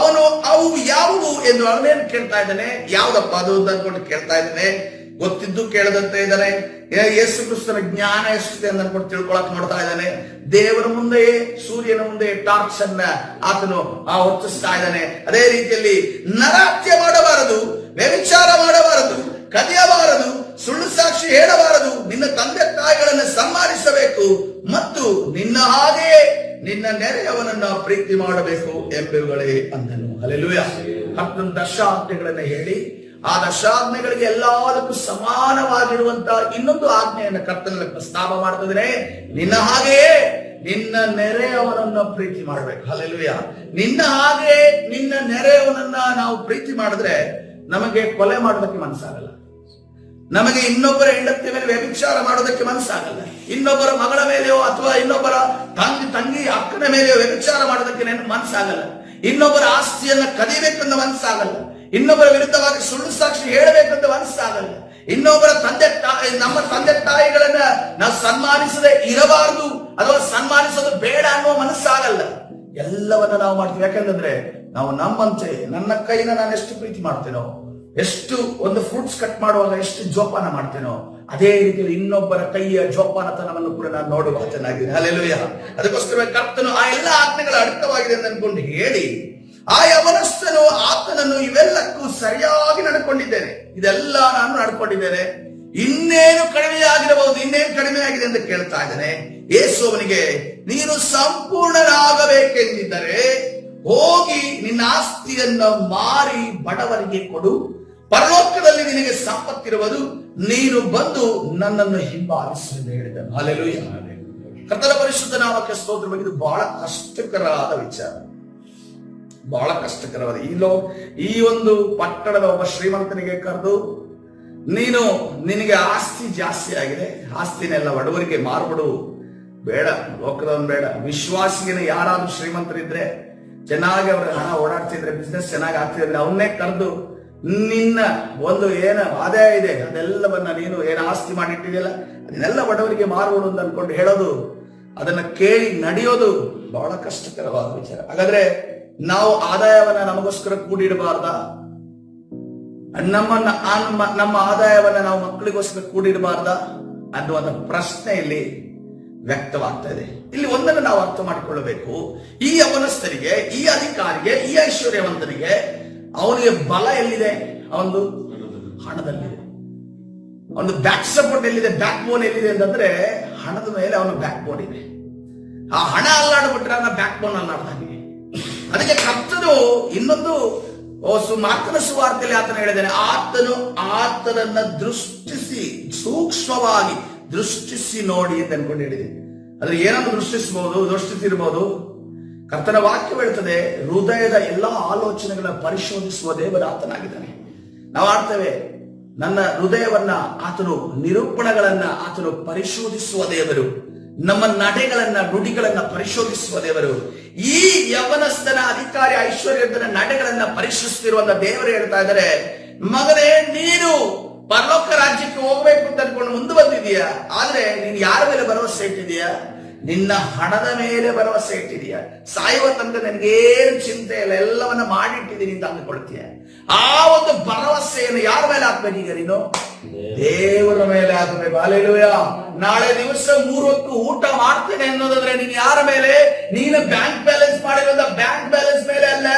ಅವು ಯಾವುವು ಎಂದು ಅವನೇನು ಕೇಳ್ತಾ ಇದ್ದಾನೆ? ಯಾವ್ದಪ್ಪ ಅದು ಅಂತ ಅನ್ಕೊಂಡು ಕೇಳ್ತಾ ಇದ್ದಾನೆ. ಗೊತ್ತಿದ್ದು ಕೇಳದಂತೆ ಇದ್ದಾನೆ. ಯೇಸು ಕ್ರಿಸ್ತನ ಜ್ಞಾನ ಎಷ್ಟಿದೆ ಅಂತ ಅನ್ಕೊಂಡು ತಿಳ್ಕೊಳಕ್ ನೋಡ್ತಾ ಇದ್ದಾನೆ. ದೇವರ ಮುಂದೆಯೇ, ಸೂರ್ಯನ ಮುಂದೆ ಟಾರ್ಚ್ ಅನ್ನ ಆತನು ಹೊತ್ತಿಸ್ತಾ ಇದ್ದಾನೆ. ಅದೇ ರೀತಿಯಲ್ಲಿ ನರಹತ್ಯೆ ಮಾಡಬಾರದು, ವ್ಯಭಿಚಾರ ಮಾಡಬಾರದು, ಕದಿಯಬಾರದು, ಸುಳ್ಳು ಸಾಕ್ಷಿ ಹೇಳಬಾರದು, ನಿನ್ನ ತಂದೆ ತಾಯಿಗಳನ್ನು ಸನ್ಮಾನಿಸಬೇಕು ಮತ್ತು ನಿನ್ನ ಹಾಗೆಯೇ ನಿನ್ನ ನೆರೆಯವನನ್ನ ಪ್ರೀತಿ ಮಾಡಬೇಕು ಎಂಬುವುಗಳೇ ಅಂದನು. ಹಲ್ಲೆಲೂಯಾ. 10 ದಶ ಆಜ್ಞೆಗಳನ್ನ ಹೇಳಿ ಆ 10 ಆಜ್ಞೆಗಳಿಗೆ ಎಲ್ಲದಕ್ಕೂ ಸಮಾನವಾಗಿರುವಂತ ಇನ್ನೊಂದು ಆಜ್ಞೆಯನ್ನು ಕರ್ತನಲ್ಲಿ ಪ್ರಸ್ತಾಪ ಮಾಡ್ತಿದ್ರೆ, ನಿನ್ನ ಹಾಗೆಯೇ ನಿನ್ನ ನೆರೆಯವನನ್ನ ಪ್ರೀತಿ ಮಾಡ್ಬೇಕು. ಹಲ್ಲೆಲೂಯಾ. ನಿನ್ನ ಹಾಗೆ ನಿನ್ನ ನೆರೆಯವನನ್ನ ನಾವು ಪ್ರೀತಿ ಮಾಡಿದ್ರೆ ನಮಗೆ ಕೊಲೆ ಮಾಡೋದಕ್ಕೆ ಮನಸ್ಸಾಗಲ್ಲ, ನಮಗೆ ಇನ್ನೊಬ್ಬರ ಹೆಂಡತಿ ಮೇಲೆ ವ್ಯಭಿಚಾರ ಮಾಡೋದಕ್ಕೆ ಮನಸ್ಸಾಗಲ್ಲ, ಇನ್ನೊಬ್ಬರ ಮಗಳ ಮೇಲೆಯೋ ಅಥವಾ ಇನ್ನೊಬ್ಬರ ತಂಗಿ ಅಕ್ಕನ ಮೇಲೆಯೋ ವ್ಯಭಿಚಾರ ಮಾಡೋದಕ್ಕೆ ಮನಸ್ಸಾಗಲ್ಲ, ಇನ್ನೊಬ್ಬರ ಆಸ್ತಿಯನ್ನ ಕದಿಬೇಕಂತ ಮನಸ್ಸಾಗಲ್ಲ, ಇನ್ನೊಬ್ಬರ ವಿರುದ್ಧವಾಗಿ ಸುಳ್ಳು ಸಾಕ್ಷಿ ಹೇಳಬೇಕಂತ ಮನಸ್ಸಾಗಲ್ಲ, ಇನ್ನೊಬ್ಬರ ನಮ್ಮ ತಂದೆ ತಾಯಿಗಳನ್ನ ನಾವು ಸನ್ಮಾನಿಸದೆ ಇರಬಾರದು ಅಥವಾ ಸನ್ಮಾನಿಸೋದು ಬೇಡ ಅನ್ನುವ ಮನಸ್ಸಾಗಲ್ಲ. ಎಲ್ಲವನ್ನ ನಾವು ಮಾಡ್ತೀವಿ. ಯಾಕಂದ್ರೆ ನಾವು ನಮ್ಮಂತೆ ನನ್ನ ಕೈನ ನಾನು ಎಷ್ಟು ಪ್ರೀತಿ ಮಾಡ್ತೇನೋ, ಎಷ್ಟು ಒಂದು ಫ್ರೂಟ್ಸ್ ಕಟ್ ಮಾಡುವಾಗ ಎಷ್ಟು ಜೋಪಾನ ಮಾಡ್ತೇನೋ, ಅದೇ ರೀತಿಯಲ್ಲಿ ಇನ್ನೊಬ್ಬರ ಕೈಯ ಜೋಪಾನತನವನ್ನು ಕೂಡ ನಾನು ನೋಡುವ ಚೆನ್ನಾಗಿದೆ. ಹಲ್ಲೆಲೂಯಾ. ಅದಕ್ಕೋಸ್ಕರ ಕರ್ತನು ಆ ಎಲ್ಲ ಆಜ್ಞೆಗಳ ಅರ್ಥವಾಗಿದೆ ಅಂತ ಅನ್ಕೊಂಡು ಹೇಳಿ, ಆ ಯವನಸ್ಥನು ಆತನನ್ನು ಇವೆಲ್ಲಕ್ಕೂ ಸರಿಯಾಗಿ ನಡ್ಕೊಂಡಿದ್ದೇನೆ, ಇದೆಲ್ಲ ನಾನು ನಡ್ಕೊಂಡಿದ್ದೇನೆ, ಇನ್ನೇನು ಕಡಿಮೆಯಾಗಿರಬಹುದು, ಇನ್ನೇನು ಕಡಿಮೆ ಆಗಿದೆ ಅಂತ ಕೇಳ್ತಾ ಇದ್ದೇನೆ. ಯೇಸು ಅವನಿಗೆ, ನೀನು ಸಂಪೂರ್ಣನಾಗಬೇಕೆಂದಿದ್ದರೆ ಹೋಗಿ ನಿನ್ನ ಆಸ್ತಿಯನ್ನ ಮಾರಿ ಬಡವರಿಗೆ ಕೊಡು, ಪರಲೋಕದಲ್ಲಿ ನಿನಗೆ ಸಂಪತ್ತಿರುವುದು, ನೀನು ಬಂದು ನನ್ನನ್ನು ಹಿಂಬಾಲಿಸು ಎಂದು ಹೇಳಿದನು. ಹಲ್ಲೆಲೂಯಾ. ಕರ್ತನ ಪರಿಶುದ್ಧ ನಾಮಕ್ಕೆ ಸ್ತೋತ್ರ. ಇದು ಬಹಳ ಕಷ್ಟಕರವಾದ ವಿಚಾರ, ಬಹಳ ಕಷ್ಟಕರವಾದ. ಈ ಒಂದು ಪಟ್ಟಣದ ಒಬ್ಬ ಶ್ರೀಮಂತನಿಗೆ ಕರೆದು, ನಿನಗೆ ಆಸ್ತಿ ಜಾಸ್ತಿ ಆಗಿದೆ, ಆಸ್ತಿನೆಲ್ಲ ಬಡವರಿಗೆ ಮಾರ್ಬಿಡು, ಬೇಡ ಲೋಕದವನ್ ಬೇಡ. ವಿಶ್ವಾಸಿಗೆ ಯಾರಾದ್ರೂ ಶ್ರೀಮಂತರಿದ್ರೆ, ಚೆನ್ನಾಗಿ ಅವ್ರ ಹಣ ಓಡಾಡ್ತಿದ್ರೆ, ಬಿಸ್ನೆಸ್ ಚೆನ್ನಾಗಿ ಆಗ್ತಿದ್ರೆ ಅವನ್ನೇ ಕರೆದು, ನಿನ್ನ ಒಂದು ಏನು ಆದಾಯ ಇದೆ ಅದೆಲ್ಲವನ್ನ ನೀನು ಏನು ಆಸ್ತಿ ಮಾಡಿಟ್ಟಿದೆಯಲ್ಲ ಅದನ್ನೆಲ್ಲ ಬಡವರಿಗೆ ಮಾರ್ಬಿಡು ಅಂತ ಅನ್ಕೊಂಡು ಹೇಳೋದು, ಅದನ್ನ ಕೇಳಿ ನಡೆಯೋದು ಬಹಳ ಕಷ್ಟಕರವಾದ ವಿಚಾರ. ಹಾಗಾದ್ರೆ ನಾವು ಆದಾಯವನ್ನ ನಮಗೋಸ್ಕರ ಕೂಡಿಡಬಾರ್ದ? ನಮ್ಮ ಆದಾಯವನ್ನ ನಾವು ಮಕ್ಕಳಿಗೋಸ್ಕರ ಕೂಡಿಡಬಾರ್ದ ಅನ್ನುವಂಥ ಪ್ರಶ್ನೆ ಇಲ್ಲಿ ವ್ಯಕ್ತವಾಗ್ತಾ ಇದೆ. ಇಲ್ಲಿ ಒಂದನ್ನು ನಾವು ಅರ್ಥ ಮಾಡಿಕೊಳ್ಳಬೇಕು. ಈ ಯವನಸ್ಥರಿಗೆ, ಈ ಅಧಿಕಾರಿಗೆ, ಈ ಐಶ್ವರ್ಯವಂತನಿಗೆ ಅವನಿಗೆ ಬಲ ಎಲ್ಲಿದೆ? ಅವನು ಹಣದಲ್ಲಿದೆ. ಅವನು ಬ್ಯಾಕ್ ಸಪೋರ್ಟ್ ಎಲ್ಲಿದೆ? ಬ್ಯಾಕ್ ಬೋನ್ ಎಲ್ಲಿದೆ ಅಂತಂದ್ರೆ ಹಣದ ಮೇಲೆ ಅವನ ಬ್ಯಾಕ್ ಬೋನ್ ಇದೆ. ಆ ಹಣ ಅಲ್ಲಾಡ್ಬಿಟ್ರೆ ಅವನ ಬ್ಯಾಕ್ ಬೋನ್ ಅಲ್ಲಾಡ್ದಂಗೆ. ಅದಕ್ಕೆ ಕರ್ತನು ಇನ್ನೊಂದು ಮಾರ್ಕನ ಸುವಾರ್ತೆಯಲ್ಲಿ ಆತನ ಹೇಳಿದ್ದಾನೆ, ಆತನನ್ನ ದೃಷ್ಟಿಸಿ, ಸೂಕ್ಷ್ಮವಾಗಿ ದೃಷ್ಟಿಸಿ ನೋಡಿ ಅಂತ ಅನ್ಕೊಂಡು ಹೇಳಿದೆ. ಅದ್ರ ಏನನ್ನು ದೃಷ್ಟಿಸಿರ್ಬೋದು? ಕರ್ತನ ವಾಕ್ಯ ಹೇಳ್ತದೆ, ಹೃದಯದ ಎಲ್ಲಾ ಆಲೋಚನೆಗಳ ಪರಿಶೋಧಿಸುವ ದೇವರ ಆತನಾಗಿದ್ದಾನೆ. ನಾವು ಆಡ್ತೇವೆ, ನನ್ನ ಹೃದಯವನ್ನ ಆತನು, ನಿರೂಪಣೆಗಳನ್ನ ಆತನು ಪರಿಶೋಧಿಸುವ ದೇವರು, ನಮ್ಮ ನಡೆಗಳನ್ನ ನುಡಿಗಳನ್ನ ಪರಿಶೋಧಿಸುವ ದೇವರು. ಈ ಯವನಸ್ಥನ ಅಧಿಕಾರಿ ಐಶ್ವರ್ಯವಂತನ ನಡೆಗಳನ್ನ ಪರಿಶೋಧಿಸುತ್ತಿರುವಂತ ದೇವರು ಹೇಳ್ತಾ ಇದ್ದಾರೆ, ಮಗನೇ, ನೀನು ಪರಲೋಕ ರಾಜ್ಯಕ್ಕೆ ಹೋಗ್ಬೇಕು ಅಂತ ಅನ್ಕೊಂಡು ಮುಂದೆ ಬಂದಿದೀಯಾ, ಆದ್ರೆ ನೀನು ಯಾರ ಮೇಲೆ ಭರವಸೆ ಇಟ್ಟಿದೀಯಾ? ನಿನ್ನ ಹಣದ ಮೇಲೆ ಭರವಸೆ ಇಟ್ಟಿದೀಯ. ಸಾಯುವ ತನಕ ನನಗೇನು ಚಿಂತೆ ಇಲ್ಲ, ಎಲ್ಲವನ್ನ ಮಾಡಿಟ್ಟಿದ್ದೀನಿ ಅಂತ ಅಂದುಕೊಳ್ತೀಯ. ಆ ಒಂದು ಭರವಸೆಯನ್ನು ಯಾರ ಮೇಲೆ ಹಾಕ್ಬೇಕು? ಈಗ ನೀನು ದೇವರ ಮೇಲೆ ಹಾಕಬೇಕು. ಹಲ್ಲೆಲೂಯಾ. ನಾಳೆ ದಿವಸ 3 ಹೊತ್ತು ಊಟ ಮಾಡ್ತೇನೆ ಅನ್ನೋದಾದ್ರೆ ನೀನು ಯಾರ ಮೇಲೆ? ನೀನು ಬ್ಯಾಂಕ್ ಬ್ಯಾಲೆನ್ಸ್ ಮಾಡಿರೋದ ಬ್ಯಾಂಕ್ ಬ್ಯಾಲೆನ್ಸ್ ಮೇಲೆ ಅಲ್ಲ,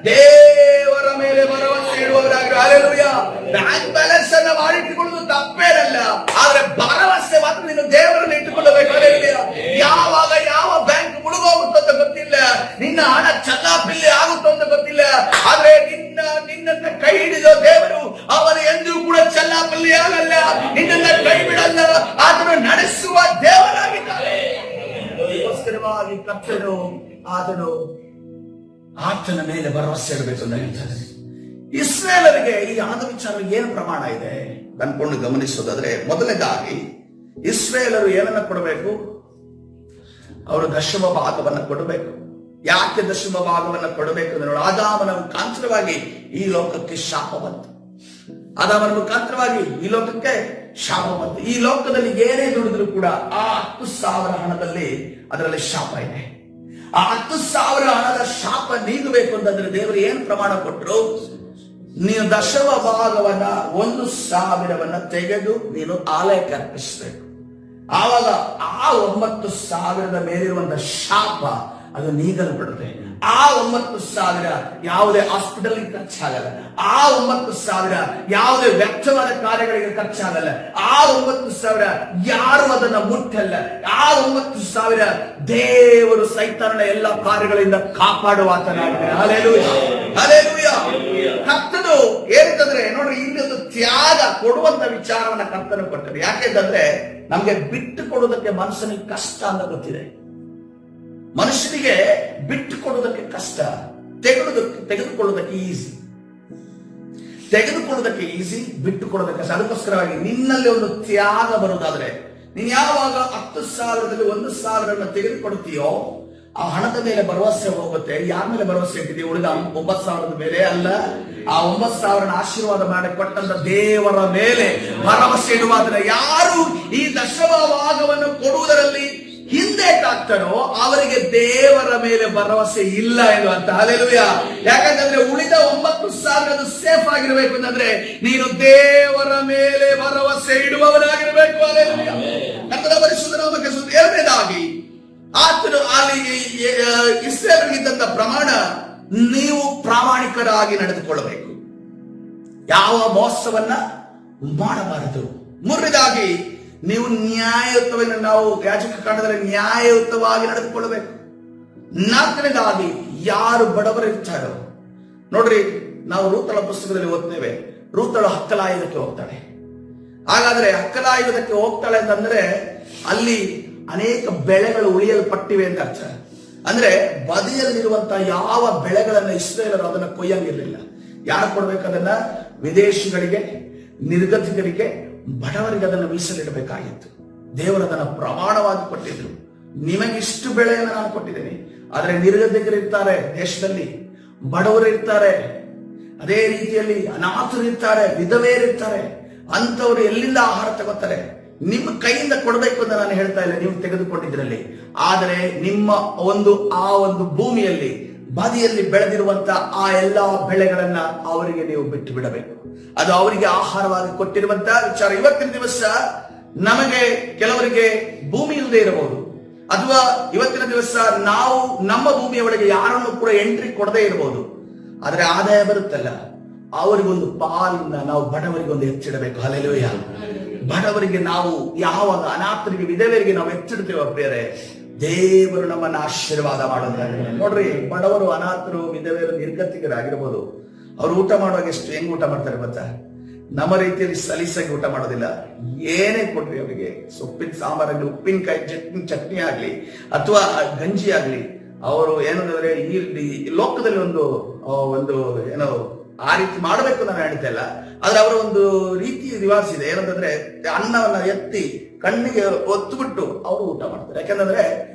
ದೇವರ ಮೇಲೆ ಭರವಸೆ ಇಡುವವರಾಗಿ. ಹಲ್ಲೆಲೂಯಾ. ಬ್ಯಾಂಕ್ ಬ್ಯಾಲೆನ್ಸ್ ಅನ್ನ ಮಾಡಿಟ್ಟುಕೊಳ್ಳುವುದು ತಪ್ಪೇನಲ್ಲ, ಆದ್ರೆ ಭರವಸೆ ಮಾತ್ರ ನೀನು ದೇವರಲ್ಲಿ ಇಟ್ಟುಕೊಳ್ಳಬೇಕು. ಹಲ್ಲೆಲೂಯಾ. ಯಾವಾಗ ಯಾವ ಬ್ಯಾಂಕ್ ಮುಳುಗೋಗುತ್ತೋ ಅಂತ ಗೊತ್ತಿಲ್ಲ, ನಿನ್ನ ಹಣ ಚಲ್ಲಾಪಿಲ್ಲಿ ಆಗುತ್ತೋ ಅಂತ ಗೊತ್ತಿಲ್ಲ, ಆದ್ರೆ ನಿನ್ನನ್ನ ಕೈ ಹಿಡಿದ ದೇವರು ಅವನು ಎಂದೂ ಕೂಡ ಚಲ್ಲಾಪಿಲ್ಲಿ ಆಗಲ್ಲ, ನಿನ್ನನ್ನ ಕೈ ಬಿಡಲ್ಲ, ಆತನು ನಡೆಸುವ ದೇವರಾಗಿದ್ದಾನೆ. ಅದಕ್ಕೋಸ್ಕರವಾಗಿ ಕರ್ತನು ಆತನ ಮೇಲೆ ಭರವಸೆ ಇಡಬೇಕು ಅಂತ ಹೇಳ್ತಾರೆ. ಇಸ್ರೇಲರಿಗೆ ಈ ಹಣದ ವಿಚಾರ ಏನು ಪ್ರಮಾಣ ಇದೆ ಅನ್ಕೊಂಡು ಗಮನಿಸೋದಾದ್ರೆ, ಮೊದಲನೇದಾಗಿ ಇಸ್ರೇಲರು ಏನನ್ನ ಕೊಡಬೇಕು? ಅವರು ದಶಮ ಭಾಗವನ್ನು ಕೊಡಬೇಕು. ಯಾಕೆ ದಶಮ ಭಾಗವನ್ನು ಕೊಡಬೇಕು ಅಂದ್ರೆ, ಆದಾಮನ ಮುಖಾಂತರವಾಗಿ ಈ ಲೋಕಕ್ಕೆ ಶಾಪ ಬಂತು. ಆದಾಮನ ಮುಖಾಂತರವಾಗಿ ಈ ಲೋಕಕ್ಕೆ ಶಾಪ ಬಂತು. ಈ ಲೋಕದಲ್ಲಿ ಏನೇ ದುಡಿದ್ರು ಕೂಡ ಆ 10,000 ಹಣದಲ್ಲಿ ಅದರಲ್ಲಿ ಶಾಪ ಇದೆ. ಆ 10,000 ಹಣದ ಶಾಪ ನೀಗಬೇಕು ಅಂತಂದ್ರೆ ದೇವರು ಏನು ಪ್ರಮಾಣ ಕೊಟ್ಟರು? ನೀನು ದಶಮ ಭಾಗವನ್ನ 1,000ವನ್ನ ತೆಗೆದು ನೀನು ಆಲಯಕ್ಕೆ ಅರ್ಪಿಸಬೇಕು. ಆವಾಗ ಆ 9,000ದ ಮೇಲಿರುವಂತಹ ಶಾಪ ಅದು ನೀಗಲ್ಪಡುತ್ತೆ. ಆ 9,000 ಯಾವುದೇ ಹಾಸ್ಪಿಟಲ್ ಖರ್ಚಾಗಲ್ಲ. ಆ 9,000 ಯಾವುದೇ ವ್ಯರ್ಥವಾದ ಕಾರ್ಯಗಳಿಗೆ ಖರ್ಚಾಗಲ್ಲ. ಆ 9,000 ಯಾರು ಅದನ್ನ ಮುಟ್ಟಲ್ಲ. ಆ 9,000 ದೇವರು ಸೈತಾನನ ಎಲ್ಲ ಕಾರ್ಯಗಳಿಂದ ಕಾಪಾಡುವಾತನಾಗಿದ್ದಾನೆ. Hallelujah, hallelujah. ಕರ್ತನು ಏನಂತಂದ್ರೆ ನೋಡ್ರಿ, ಇಲ್ಲಿ ಒಂದು ತ್ಯಾಗ ಕೊಡುವಂತ ವಿಚಾರವನ್ನ ಕರ್ತನು ಕೊಟ್ಟರು. ಯಾಕೆಂತಂದ್ರೆ ನಮ್ಗೆ ಬಿಟ್ಟು ಕೊಡುವುದಕ್ಕೆ ಮನುಷ್ಯನಿಗೆ ಕಷ್ಟ ಅಂತ ಗೊತ್ತಿದೆ. ಮನುಷ್ಯನಿಗೆ ಬಿಟ್ಟು ಕೊಡುವುದಕ್ಕೆ ಕಷ್ಟ, ತೆಗೆದುಕೊಳ್ಳುವುದಕ್ಕೆ ಈಸಿ. ತೆಗೆದುಕೊಳ್ಳುವುದಕ್ಕೆ ಈಸಿ, ಬಿಟ್ಟು ಕೊಡೋದಕ್ಕೆ ಕಷ್ಟ. ಅದಕ್ಕೋಸ್ಕರವಾಗಿ ನಿನ್ನಲ್ಲಿ ಒಂದು ತ್ಯಾಗ ಬರುವುದಾದ್ರೆ, ನೀನ್ ಯಾವಾಗ 10,000ದಲ್ಲಿ 1,000 ತೆಗೆದುಕೊಡ್ತೀಯೋ ಆ ಹಣದ ಮೇಲೆ ಭರವಸೆ ಹೋಗುತ್ತೆ. ಯಾರ ಮೇಲೆ ಭರವಸೆ ಇಟ್ಟಿದೆಯೋ? ಉಳಿದ 9,000 ಮೇಲೆ ಅಲ್ಲ, ಆ 9,000 ಆಶೀರ್ವಾದ ಮಾಡಿ ಕೊಟ್ಟಂತ ದೇವರ ಮೇಲೆ ಭರವಸೆ ಇಡುವುದನ್ನ. ಯಾರು ಈ ದಶಮಭಾಗವನ್ನು ಕೊಡುವುದರಲ್ಲಿ ಹಿಂದೇಟಾಗ್ತಾರೋ ಅವರಿಗೆ ದೇವರ ಮೇಲೆ ಭರವಸೆ ಇಲ್ಲ ಎನ್ನುವಂತ. ಹಲ್ಲೆಲೂಯಾ. ಯಾಕಂತಂದ್ರೆ ಉಳಿದ 9,000 ಸೇಫ್ ಆಗಿರ್ಬೇಕು ಅಂತಂದ್ರೆ ನೀನು ದೇವರ ಮೇಲೆ ಭರವಸೆ ಇಡುವವನಾಗಿರ್ಬೇಕು. ಹಲ್ಲೆಲೂಯಾ. ಕರ್ತನ ಪರಿಶುದ್ಧ ನಾಮಕ್ಕೆ ಸ್ತೋತ್ರ. ಎರಡನೇದಾಗಿ ಆತನು ಅಲ್ಲಿ ಇಸ್ರಾಯೇಲರಿಗಿದ್ದಂತ ಪ್ರಮಾಣ, ನೀವು ಪ್ರಾಮಾಣಿಕರಾಗಿ ನಡೆದುಕೊಳ್ಳಬೇಕು, ಯಾವ ಮೋಸವನ್ನ ಮಾಡಬಾರದು. ಮೂರನೇದಾಗಿ ನೀವು ನ್ಯಾಯಯುತವಾಗಿ, ನಾವು ಯಾಜಕ ಕಾಂಡದಲ್ಲಿ ನ್ಯಾಯಯುತವಾಗಿ ನಡೆದುಕೊಳ್ಳಬೇಕು. ನಾಲ್ಕನೇದಾಗಿ ಯಾರು ಬಡವರಿರ್ತಾರೋ, ನೋಡ್ರಿ ನಾವು ರೂತಳ ಪುಸ್ತಕದಲ್ಲಿ ಓದ್ತೇವೆ, ರೂತಳು ಹಕ್ಕಲಾಯುವುದಕ್ಕೆ ಹೋಗ್ತಾಳೆ. ಹಾಗಾದ್ರೆ ಹಕ್ಕಲಾಯುವುದಕ್ಕೆ ಹೋಗ್ತಾಳೆ ಅಂತಂದ್ರೆ ಅಲ್ಲಿ ಅನೇಕ ಬೆಳೆಗಳು ಉಳಿಯಲ್ಪಟ್ಟಿವೆ ಅಂತ ಅರ್ಥ. ಅಂದ್ರೆ ಬದಿಯಲ್ಲಿರುವಂತಹ ಯಾವ ಬೆಳೆಗಳನ್ನ ಇಸ್ರಾಯೇಲರು ಅದನ್ನ ಕೊಯ್ಯಂಗಿರ್ಲಿಲ್ಲ. ಯಾರು ಕೊಡ್ಬೇಕು ಅದನ್ನ? ವಿದೇಶಿಗಳಿಗೆ, ನಿರ್ಗತಿಕರಿಗೆ, ಬಡವರಿಗೆ ಅದನ್ನು ಮೀಸಲಿಡಬೇಕಾಗಿತ್ತು. ದೇವರು ಅದನ್ನ ಪ್ರಮಾಣವಾಗಿ ಕೊಟ್ಟಿದ್ರು. ನಿಮಗಿಷ್ಟು ಬೆಳೆಯನ್ನು ನಾನು ಕೊಟ್ಟಿದ್ದೇನೆ. ಆದ್ರೆ ನಿರ್ಗತಿಕರು ಇರ್ತಾರೆ ದೇಶದಲ್ಲಿ, ಬಡವರು ಇರ್ತಾರೆ, ಅದೇ ರೀತಿಯಲ್ಲಿ ಅನಾಥರು ಇರ್ತಾರೆ, ವಿಧವೆಯರಿರ್ತಾರೆ. ಅಂತವರು ಎಲ್ಲಿಂದ ಆಹಾರ ತಗೋತಾರೆ? ನಿಮ್ಮ ಕೈಯಿಂದ ಕೊಡಬೇಕು ಅಂತ ನಾನು ಹೇಳ್ತಾ ಇಲ್ಲ, ನೀವು ತೆಗೆದುಕೊಂಡಿದ್ರಲ್ಲಿ. ಆದರೆ ನಿಮ್ಮ ಆ ಒಂದು ಭೂಮಿಯಲ್ಲಿ ಬದಿಯಲ್ಲಿ ಬೆಳೆದಿರುವಂತ ಆ ಎಲ್ಲಾ ಬೆಳೆಗಳನ್ನ ಅವರಿಗೆ ನೀವು ಬಿಟ್ಟು ಬಿಡಬೇಕು. ಅದು ಅವರಿಗೆ ಆಹಾರವಾಗಿ ಕೊಟ್ಟಿರುವಂತಹ ವಿಚಾರ. ಇವತ್ತಿನ ದಿವಸ ನಮಗೆ ಕೆಲವರಿಗೆ ಭೂಮಿ ಇಲ್ಲದೆ ಇರಬಹುದು, ಅಥವಾ ಇವತ್ತಿನ ದಿವಸ ನಾವು ನಮ್ಮ ಭೂಮಿಯ ಒಳಗೆ ಯಾರನ್ನು ಕೂಡ ಎಂಟ್ರಿ ಕೊಡದೇ ಇರಬಹುದು. ಆದ್ರೆ ಆದಾಯ ಬರುತ್ತಲ್ಲ, ಅವರಿಗೊಂದು ಪಾಲನ್ನ ನಾವು ಬಡವರಿಗೆ ಒಂದು ಹೆಚ್ಚಿಡಬೇಕು. ಹಲ್ಲೆಲೂಯಾ. ಬಡವರಿಗೆ ನಾವು ಯಾವಾಗ, ಅನಾಥರಿಗೆ, ವಿಧವೆಯರಿಗೆ ನಾವು ಹೆಚ್ಚಿಡ್ತೇವೆ ಪ್ರಿಯರೇ, ದೇವರು ನಮ್ಮನ್ನ ಆಶೀರ್ವಾದ ಮಾಡೋದಾಗಿದೆ. ನೋಡ್ರಿ, ಬಡವರು, ಅನಾಥರು, ವಿಧವೆಯರು, ನಿರ್ಗತಿಕರಾಗಿರ್ಬೋದು, ಅವ್ರು ಊಟ ಮಾಡುವಾಗ ಹೆಂಗ್ ಊಟ ಮಾಡ್ತಾರೆ ಗೊತ್ತಾ? ನಮ್ಮ ರೀತಿಯಲ್ಲಿ ಸಲೀಸಾಗಿ ಊಟ ಮಾಡೋದಿಲ್ಲ. ಏನೇ ಕೊಡ್ರಿ ಅವರಿಗೆ, ಸೊಪ್ಪಿನ ಸಾಂಬಾರಾಗ್ಲಿ, ಉಪ್ಪಿನಕಾಯಿ ಚಟ್ನಿ ಆಗ್ಲಿ, ಅಥವಾ ಗಂಜಿ ಆಗ್ಲಿ, ಅವರು ಏನಂದ್ರೆ ಈ ಲೋಕದಲ್ಲಿ ಒಂದು ಏನೋ ಆ ರೀತಿ ಮಾಡಬೇಕು ನಾನು ಹೇಳ್ತಾ ಇಲ್ಲ. ಆದ್ರೆ ಅವರ ಒಂದು ರೀತಿ ರಿವಾಜ್ ಇದೆ. ಏನಂತಂದ್ರೆ ಅನ್ನವನ್ನ ಎತ್ತಿ ಕಣ್ಣಿಗೆ ಒತ್ತುಬಿಟ್ಟು ಅವರು ಊಟ ಮಾಡ್ತಾರೆ. ಯಾಕಂದ್ರೆ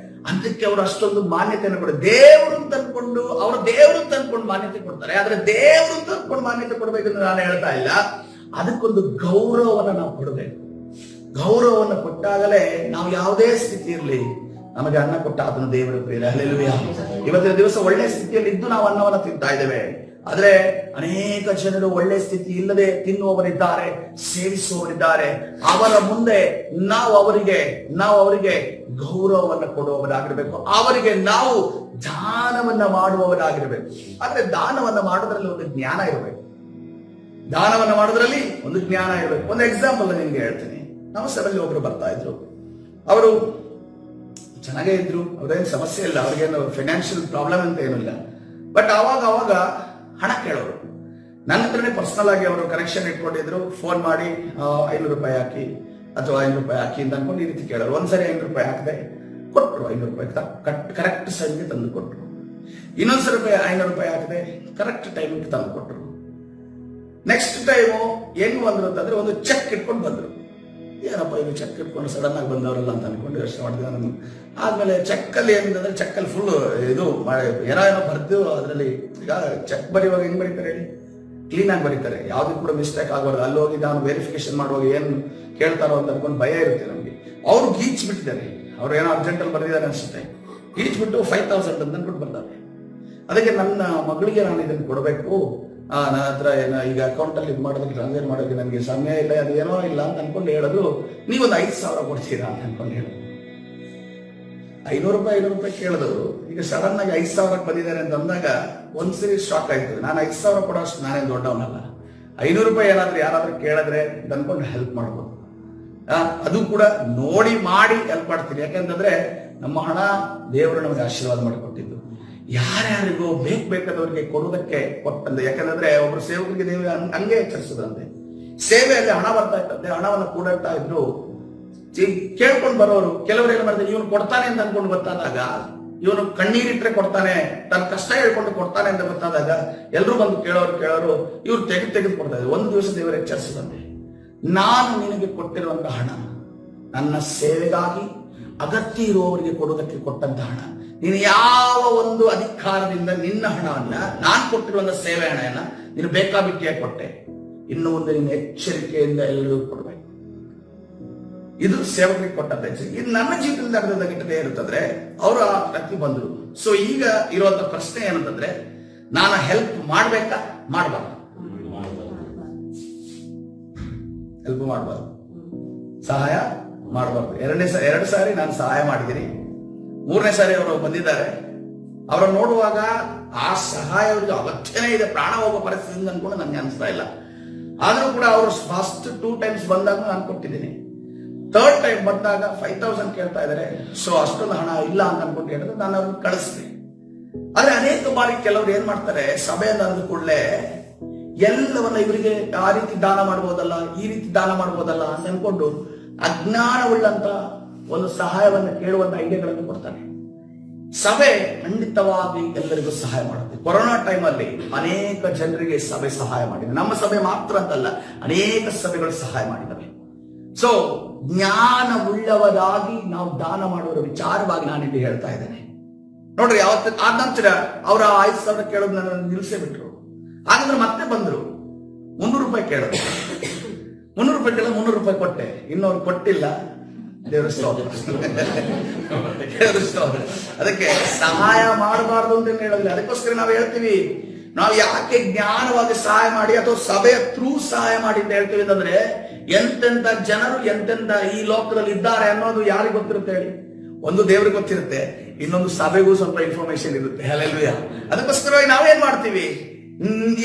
ಅದಕ್ಕೆ ಅವರು ಅಷ್ಟೊಂದು ಮಾನ್ಯತೆಯನ್ನು ಕೊಡ, ದೇವರು ತಂದ್ಕೊಂಡು ಅವರು ದೇವರು ತಂದ್ಕೊಂಡು ಮಾನ್ಯತೆ ಕೊಡ್ತಾರೆ. ಆದ್ರೆ ದೇವರು ತಂದ್ಕೊಂಡು ಮಾನ್ಯತೆ ಕೊಡ್ಬೇಕಂದ್ರೆ ನಾನು ಹೇಳ್ತಾ ಇಲ್ಲ, ಅದಕ್ಕೊಂದು ಗೌರವವನ್ನು ನಾವು ಕೊಡಬೇಕು. ಗೌರವವನ್ನು ಕೊಟ್ಟಾಗಲೇ ನಾವು ಯಾವುದೇ ಸ್ಥಿತಿ ಇರಲಿ, ನಮಗೆ ಅನ್ನ ಕೊಟ್ಟ ಅದನ್ನು ದೇವರ ಪ್ರಿಯ. ಹಲ್ಲೆಲೂಯಾ. ಇವತ್ತಿನ ದಿವಸ ಒಳ್ಳೆ ಸ್ಥಿತಿಯಲ್ಲಿ ಇದ್ದು ನಾವು ಅನ್ನವನ್ನು ತಿಂತಾ ಇದ್ದೇವೆ. ಆದ್ರೆ ಅನೇಕ ಜನರು ಒಳ್ಳೆ ಸ್ಥಿತಿ ಇಲ್ಲದೆ ತಿನ್ನುವವರಿದ್ದಾರೆ, ಸೇವಿಸುವವರಿದ್ದಾರೆ. ಅವರ ಮುಂದೆ ನಾವು ಅವರಿಗೆ ಗೌರವವನ್ನು ಕೊಡುವವರಾಗಿರ್ಬೇಕು. ಅವರಿಗೆ ನಾವು ದಾನವನ್ನ ಮಾಡುವವರಾಗಿರ್ಬೇಕು. ಆದ್ರೆ ದಾನವನ್ನ ಮಾಡೋದ್ರಲ್ಲಿ ಒಂದು ಜ್ಞಾನ ಇರಬೇಕು. ದಾನವನ್ನ ಮಾಡೋದ್ರಲ್ಲಿ ಒಂದು ಜ್ಞಾನ ಇರಬೇಕು. ಒಂದು ಎಕ್ಸಾಂಪಲ್ ನಿಮ್ಗೆ ಹೇಳ್ತೀನಿ. ನಮ್ಮ ಸಭೆಯಲ್ಲಿ ಒಬ್ರು ಬರ್ತಾ ಇದ್ರು. ಅವರು ಚೆನ್ನಾಗೇ ಇದ್ರು, ಅವ್ರೇನು ಸಮಸ್ಯೆ ಇಲ್ಲ, ಅವ್ರಿಗೇನು ಫೈನಾನ್ಷಿಯಲ್ ಪ್ರಾಬ್ಲಮ್ ಅಂತ ಏನಿಲ್ಲ. ಬಟ್ ಅವಾಗ ಹಣ ಕೇಳೋರು. ನನ್ನ ಹತ್ರನೇ ಪರ್ಸನಲ್ ಆಗಿ ಅವರು ಕನೆಕ್ಷನ್ ಇಟ್ಕೊಂಡಿದ್ರು. ಫೋನ್ ಮಾಡಿ 500 ರೂಪಾಯಿ ಹಾಕಿ ಅಥವಾ 500 ರೂಪಾಯಿ ಹಾಕಿ ಅಂತ ಅನ್ಕೊಂಡು ಈ ರೀತಿ ಕೇಳೋರು. ಒಂದ್ಸರಿ 500 ರೂಪಾಯಿ ಹಾಕಿದೆ, ಕೊಟ್ಟರು. 500 ರೂಪಾಯಿ ಕರೆಕ್ಟ್ ಸೈನ್ಗೆ ತಂದು ಕೊಟ್ಟರು. ಇನ್ನೊಂದ್ಸರಿ 500 ರೂಪಾಯಿ ಹಾಕಿದೆ, ಕರೆಕ್ಟ್ ಟೈಮಿಗೆ ತಂದು ಕೊಟ್ಟರು. ನೆಕ್ಸ್ಟ್ ಟೈಮು ಏನು ಬಂದ್ರು ಅಂತಂದ್ರೆ ಒಂದು ಚೆಕ್ ಇಟ್ಕೊಂಡು ಬಂದ್ರು. ಏನಪ್ಪ ಇದು ಚೆಕ್ ಇಟ್ಕೊಂಡು ಸಡನ್ ಆಗಿ ಬಂದವರಲ್ಲ ಅಂತ ಅನ್ಕೊಂಡು ಯೋಚನೆ ಮಾಡಿದೆ ನಾನು. ಆದ್ಮೇಲೆ ಚೆಕ್ಕಲ್ಲಿ ಏನಂತಂದ್ರೆ ಚೆಕ್ಕಲ್ಲಿ ಫುಲ್ ಇದು ಏನೋ ಬರ್ದು, ಅದರಲ್ಲಿ ಈಗ ಚೆಕ್ ಬರೆಯುವಾಗ ಹೆಂಗ್ ಬರೀತಾರೆ ಹೇಳಿ, ಕ್ಲೀನ್ ಆಗಿ ಬರೀತಾರೆ, ಯಾವ್ದು ಕೂಡ ಮಿಸ್ಟೇಕ್ ಆಗಬಾರ್ದು. ಅಲ್ಲಿ ಹೋಗಿ ನಾನು ವೆರಿಫಿಕೇಶನ್ ಮಾಡುವಾಗ ಏನ್ ಕೇಳ್ತಾರೋ ಅಂತ ಅನ್ಕೊಂಡು ಭಯ ಇರುತ್ತೆ ನಮ್ಗೆ. ಅವ್ರು ಗೀಚ್ ಬಿಟ್ಟಿದ್ದಾರೆ, ಅವ್ರು ಏನೋ ಅರ್ಜೆಂಟಲ್ಲಿ ಬರೆದಿದ್ದಾರೆ ಅನ್ಸುತ್ತೆ, ಗೀಚ್ ಬಿಟ್ಟು 5,000 ಅಂತ ಅನ್ಕೊಂಡು ಬರ್ತಾರೆ. ಅದಕ್ಕೆ ನನ್ನ ಮಗಳಿಗೆ ನಾನು ಇದನ್ನು ಕೊಡಬೇಕು, ನನ್ನ ಹತ್ರ ಈಗ ಅಕೌಂಟ್ ಅಲ್ಲಿ ಇದು ಮಾಡೋದಕ್ಕೆ ಟ್ರಾನ್ಸ್ಫರ್ ಮಾಡೋದಕ್ಕೆ ನನಗೆ ಸಮಯ ಇಲ್ಲ, ಅದೇನೋ ಇಲ್ಲ ಅಂತ ಅನ್ಕೊಂಡು ಹೇಳಿದ್ರು. ನೀವೊಂದು 5,000 ಕೊಡ್ತೀರಾ ಅಂತ ಅನ್ಕೊಂಡು ಹೇಳಿದ್ರು. 500 ರೂಪಾಯಿ ಕೇಳಿದವರು ಈಗ ಸಡನ್ ಆಗಿ 5,000 ಬಂದಿದ್ದಾರೆ ಅಂತ ಅಂದಾಗ ಒಂದ್ಸರಿ ಶಾಕ್ ಆಯ್ತು. ನಾನು 5,000 ಕೊಡೋಷ್ಟು ನಾನೇನು ದೊಡ್ಡವನಲ್ಲ. 500 ರೂಪಾಯಿ ಯಾರಾದ್ರೂ ಕೇಳಿದ್ರೆ ಅನ್ಕೊಂಡು ಹೆಲ್ಪ್ ಮಾಡ್ಬೋದು. ಅದು ಕೂಡ ನೋಡಿ ಮಾಡಿ ಹೆಲ್ಪ್ ಮಾಡ್ತೀನಿ. ಯಾಕಂತಂದ್ರೆ ನಮ್ಮ ಹಣ ದೇವರು ನಮಗೆ ಆಶೀರ್ವಾದ ಮಾಡಿಕೊಟ್ಟಿದ್ದು. ಯಾರ್ಯಾರಿಗೂ ಬೇಕಾದವರಿಗೆ ಕೊಡುವುದಕ್ಕೆ ಕೊಟ್ಟಂತೆ. ಯಾಕಂದ್ರೆ ಒಬ್ರು ಸೇವಕರಿಗೆ ದೇವರು ಹಂಗೆ ಎಚ್ಚರಿಸದಂತೆ. ಸೇವೆಯಲ್ಲಿ ಹಣ ಬರ್ತಾ ಇತ್ತಂತೆ. ಹಣವನ್ನು ಕೂಡಾಡ್ತಾ ಇದ್ರು. ಕೇಳ್ಕೊಂಡು ಬರೋರು ಕೆಲವರು ಏನ್ ಮಾಡ್ತಾರೆ, ಇವನು ಕೊಡ್ತಾನೆ ಅಂತ ಅನ್ಕೊಂಡು ಗೊತ್ತಾದಾಗ, ಇವನು ಕಣ್ಣೀರಿಟ್ರೆ ಕೊಡ್ತಾನೆ, ತನ್ನ ಕಷ್ಟ ಹೇಳ್ಕೊಂಡು ಕೊಡ್ತಾನೆ ಅಂತ ಗೊತ್ತಾದಾಗ ಎಲ್ರು ಬಂದು ಕೇಳೋರು ಇವ್ರು ತೆಗೆದು ಕೊಡ್ತಾ ಇದ್ರು. ಒಂದು ದಿವಸ ದೇವರು ಎಚ್ಚರಿಸಿದಂತೆ, ನಾನು ನಿನಗೆ ಕೊಟ್ಟಿರುವಂತಹ ಹಣ ನನ್ನ ಸೇವೆಗಾಗಿ ಅಗತ್ಯ ಇರುವವರಿಗೆ ಕೊಡುವುದಕ್ಕೆ ಕೊಟ್ಟಂತ ಹಣ. ನೀನು ಯಾವ ಒಂದು ಅಧಿಕಾರದಿಂದ ನಿನ್ನ ಹಣವನ್ನ, ನಾನು ಕೊಟ್ಟಿರುವಂತಹ ಸೇವೆ ಹಣವನ್ನ ನೀನು ಬೇಕಾಬಿಟ್ಟಿಯಾಗಿ ಕೊಟ್ಟೆ. ಇನ್ನು ಮುಂದೆ ನೀನು ಎಚ್ಚರಿಕೆಯಿಂದ ಎಲ್ಲರೂ ಕೊಡಬೇಕು. ಇದು ಸೇವಕರಿಗೆ ಕೊಟ್ಟಂತ ಎಚ್ಚರಿಕೆ. ಇದು ನನ್ನ ಜೀವನದಲ್ಲಿ ನಡೆದ ಘಟನೆ ಇರುತ್ತಂದ್ರೆ ಅವರು ಆ ವ್ಯಕ್ತಿ ಬಂದ್ರು. ಸೊ ಈಗ ಇರುವಂತ ಪ್ರಶ್ನೆ ಏನಂತಂದ್ರೆ, ನಾನು ಹೆಲ್ಪ್ ಮಾಡ್ಬೇಕಾ ಮಾಡಬಾರ್ದು? ಹೆಲ್ಪ್ ಮಾಡಬಾರ್ದು, ಸಹಾಯ ಮಾಡಬಾರ್ದು. ಎರಡು ಸಾರಿ ನಾನು ಸಹಾಯ ಮಾಡಿದ್ದೀನಿ. 3ನೇ ಸಾರಿ ಅವರು ಬಂದಿದ್ದಾರೆ. ಅವರನ್ನು ನೋಡುವಾಗ ಆ ಸಹಾಯ ಅವರಿಗೆ ಅಗತ್ಯನೇ ಇದೆ, ಪ್ರಾಣ ಹೋಗೋ ಪರಿಸ್ಥಿತಿಯಿಂದ ಅನ್ಕೊಂಡು ನನಗೆ ಅನಿಸ್ತಾ ಇಲ್ಲ. ಆದ್ರೂ ಕೂಡ ಅವರು ಫಸ್ಟ್ 2 ಟೈಮ್ಸ್ ಬಂದಾಗ ನಾನು ಕೊಟ್ಟಿದ್ದೀನಿ. 3rd ಟೈಮ್ ಬಂದಾಗ 5,000 ಕೇಳ್ತಾ ಇದ್ದಾರೆ. ಸೊ ಅಷ್ಟೊಂದು ಹಣ ಇಲ್ಲ ಅಂತ ಅನ್ಕೊಂಡು ಹೇಳಿದ್ರೆ ನಾನು ಅವ್ರನ್ನ ಕಳಿಸ್ತೀನಿ. ಆದ್ರೆ ಅನೇಕ ಬಾರಿ ಕೆಲವರು ಏನ್ ಮಾಡ್ತಾರೆ, ಸಭೆಯಿಂದ ಅಂದ ಕೂಡಲೇ ಎಲ್ಲವನ್ನ ಇವರಿಗೆ ಆ ರೀತಿ ದಾನ ಮಾಡ್ಬೋದಲ್ಲ, ಈ ರೀತಿ ದಾನ ಮಾಡ್ಬೋದಲ್ಲ ಅಂತ ಅನ್ಕೊಂಡು ಅಜ್ಞಾನವುಳ್ಳಂತ ಒಂದು ಸಹಾಯವನ್ನು ಕೇಳುವಂತ ಐಡಿಯಾಗಳನ್ನು ಕೊಡ್ತಾರೆ. ಸಭೆ ಖಂಡಿತವಾಗಿ ಎಲ್ಲರಿಗೂ ಸಹಾಯ ಮಾಡುತ್ತೆ. ಕೊರೋನಾ ಟೈಮಲ್ಲಿ ಅನೇಕ ಜನರಿಗೆ ಸಭೆ ಸಹಾಯ ಮಾಡಿದೆ. ನಮ್ಮ ಸಭೆ ಮಾತ್ರ ಅಂತಲ್ಲ, ಅನೇಕ ಸಭೆಗಳು ಸಹಾಯ ಮಾಡಿದವೆ. ಸೊ ಜ್ಞಾನವುಳ್ಳವರಾಗಿ ನಾವು ದಾನ ಮಾಡುವ ವಿಚಾರವಾಗಿ ನಾನಿಲ್ಲಿ ಹೇಳ್ತಾ ಇದ್ದೇನೆ. ನೋಡ್ರಿ, ಆದ ನಂತರ ಅವರ 5,000 ಕೇಳೋದು ನನ್ನ ನಿಲ್ಲಿಸೇ ಬಿಟ್ರು. ಹಾಗಂದ್ರೆ ಮತ್ತೆ ಬಂದ್ರು, 300 ರೂಪಾಯಿ ಕೇಳೋದು. 300 ರೂಪಾಯಿ ಕೇಳ 300 ರೂಪಾಯಿ ಕೊಟ್ಟೆ. ಇನ್ನು ಅವ್ರು ಕೊಟ್ಟಿಲ್ಲ. ದೇವರ ಸ್ತೋತ್ರ. ಅದಕ್ಕೆ ಸಹಾಯ ಮಾಡಬಾರ್ದು ಅಂತ ಹೇಳೋದಿಲ್ಲ. ಅದಕ್ಕೋಸ್ಕರ ನಾವು ಹೇಳ್ತೀವಿ, ನಾವು ಯಾಕೆ ಜ್ಞಾನವಾಗಿ ಸಹಾಯ ಮಾಡಿ ಅಥವಾ ಸಭೆಯ ಥ್ರೂ ಸಹಾಯ ಮಾಡಿ ಅಂತ ಹೇಳ್ತೀವಿ ಅಂತಂದ್ರೆ, ಎಂತೆಂತ ಜನರು ಎಂತೆಂತ ಈ ಲೋಕದಲ್ಲಿ ಇದ್ದಾರೆ ಅನ್ನೋದು ಯಾರಿಗೆ ಗೊತ್ತಿರುತ್ತೆ ಹೇಳಿ? ಒಂದು ದೇವ್ರಿಗೆ ಗೊತ್ತಿರುತ್ತೆ, ಇನ್ನೊಂದು ಸಭೆಗೂ ಸ್ವಲ್ಪ ಇನ್ಫಾರ್ಮೇಶನ್ ಇರುತ್ತೆ. ಹಲ್ಲೆಲೂಯಾ. ಅದಕ್ಕೋಸ್ಕರವಾಗಿ ನಾವೇನ್ ಮಾಡ್ತೀವಿ,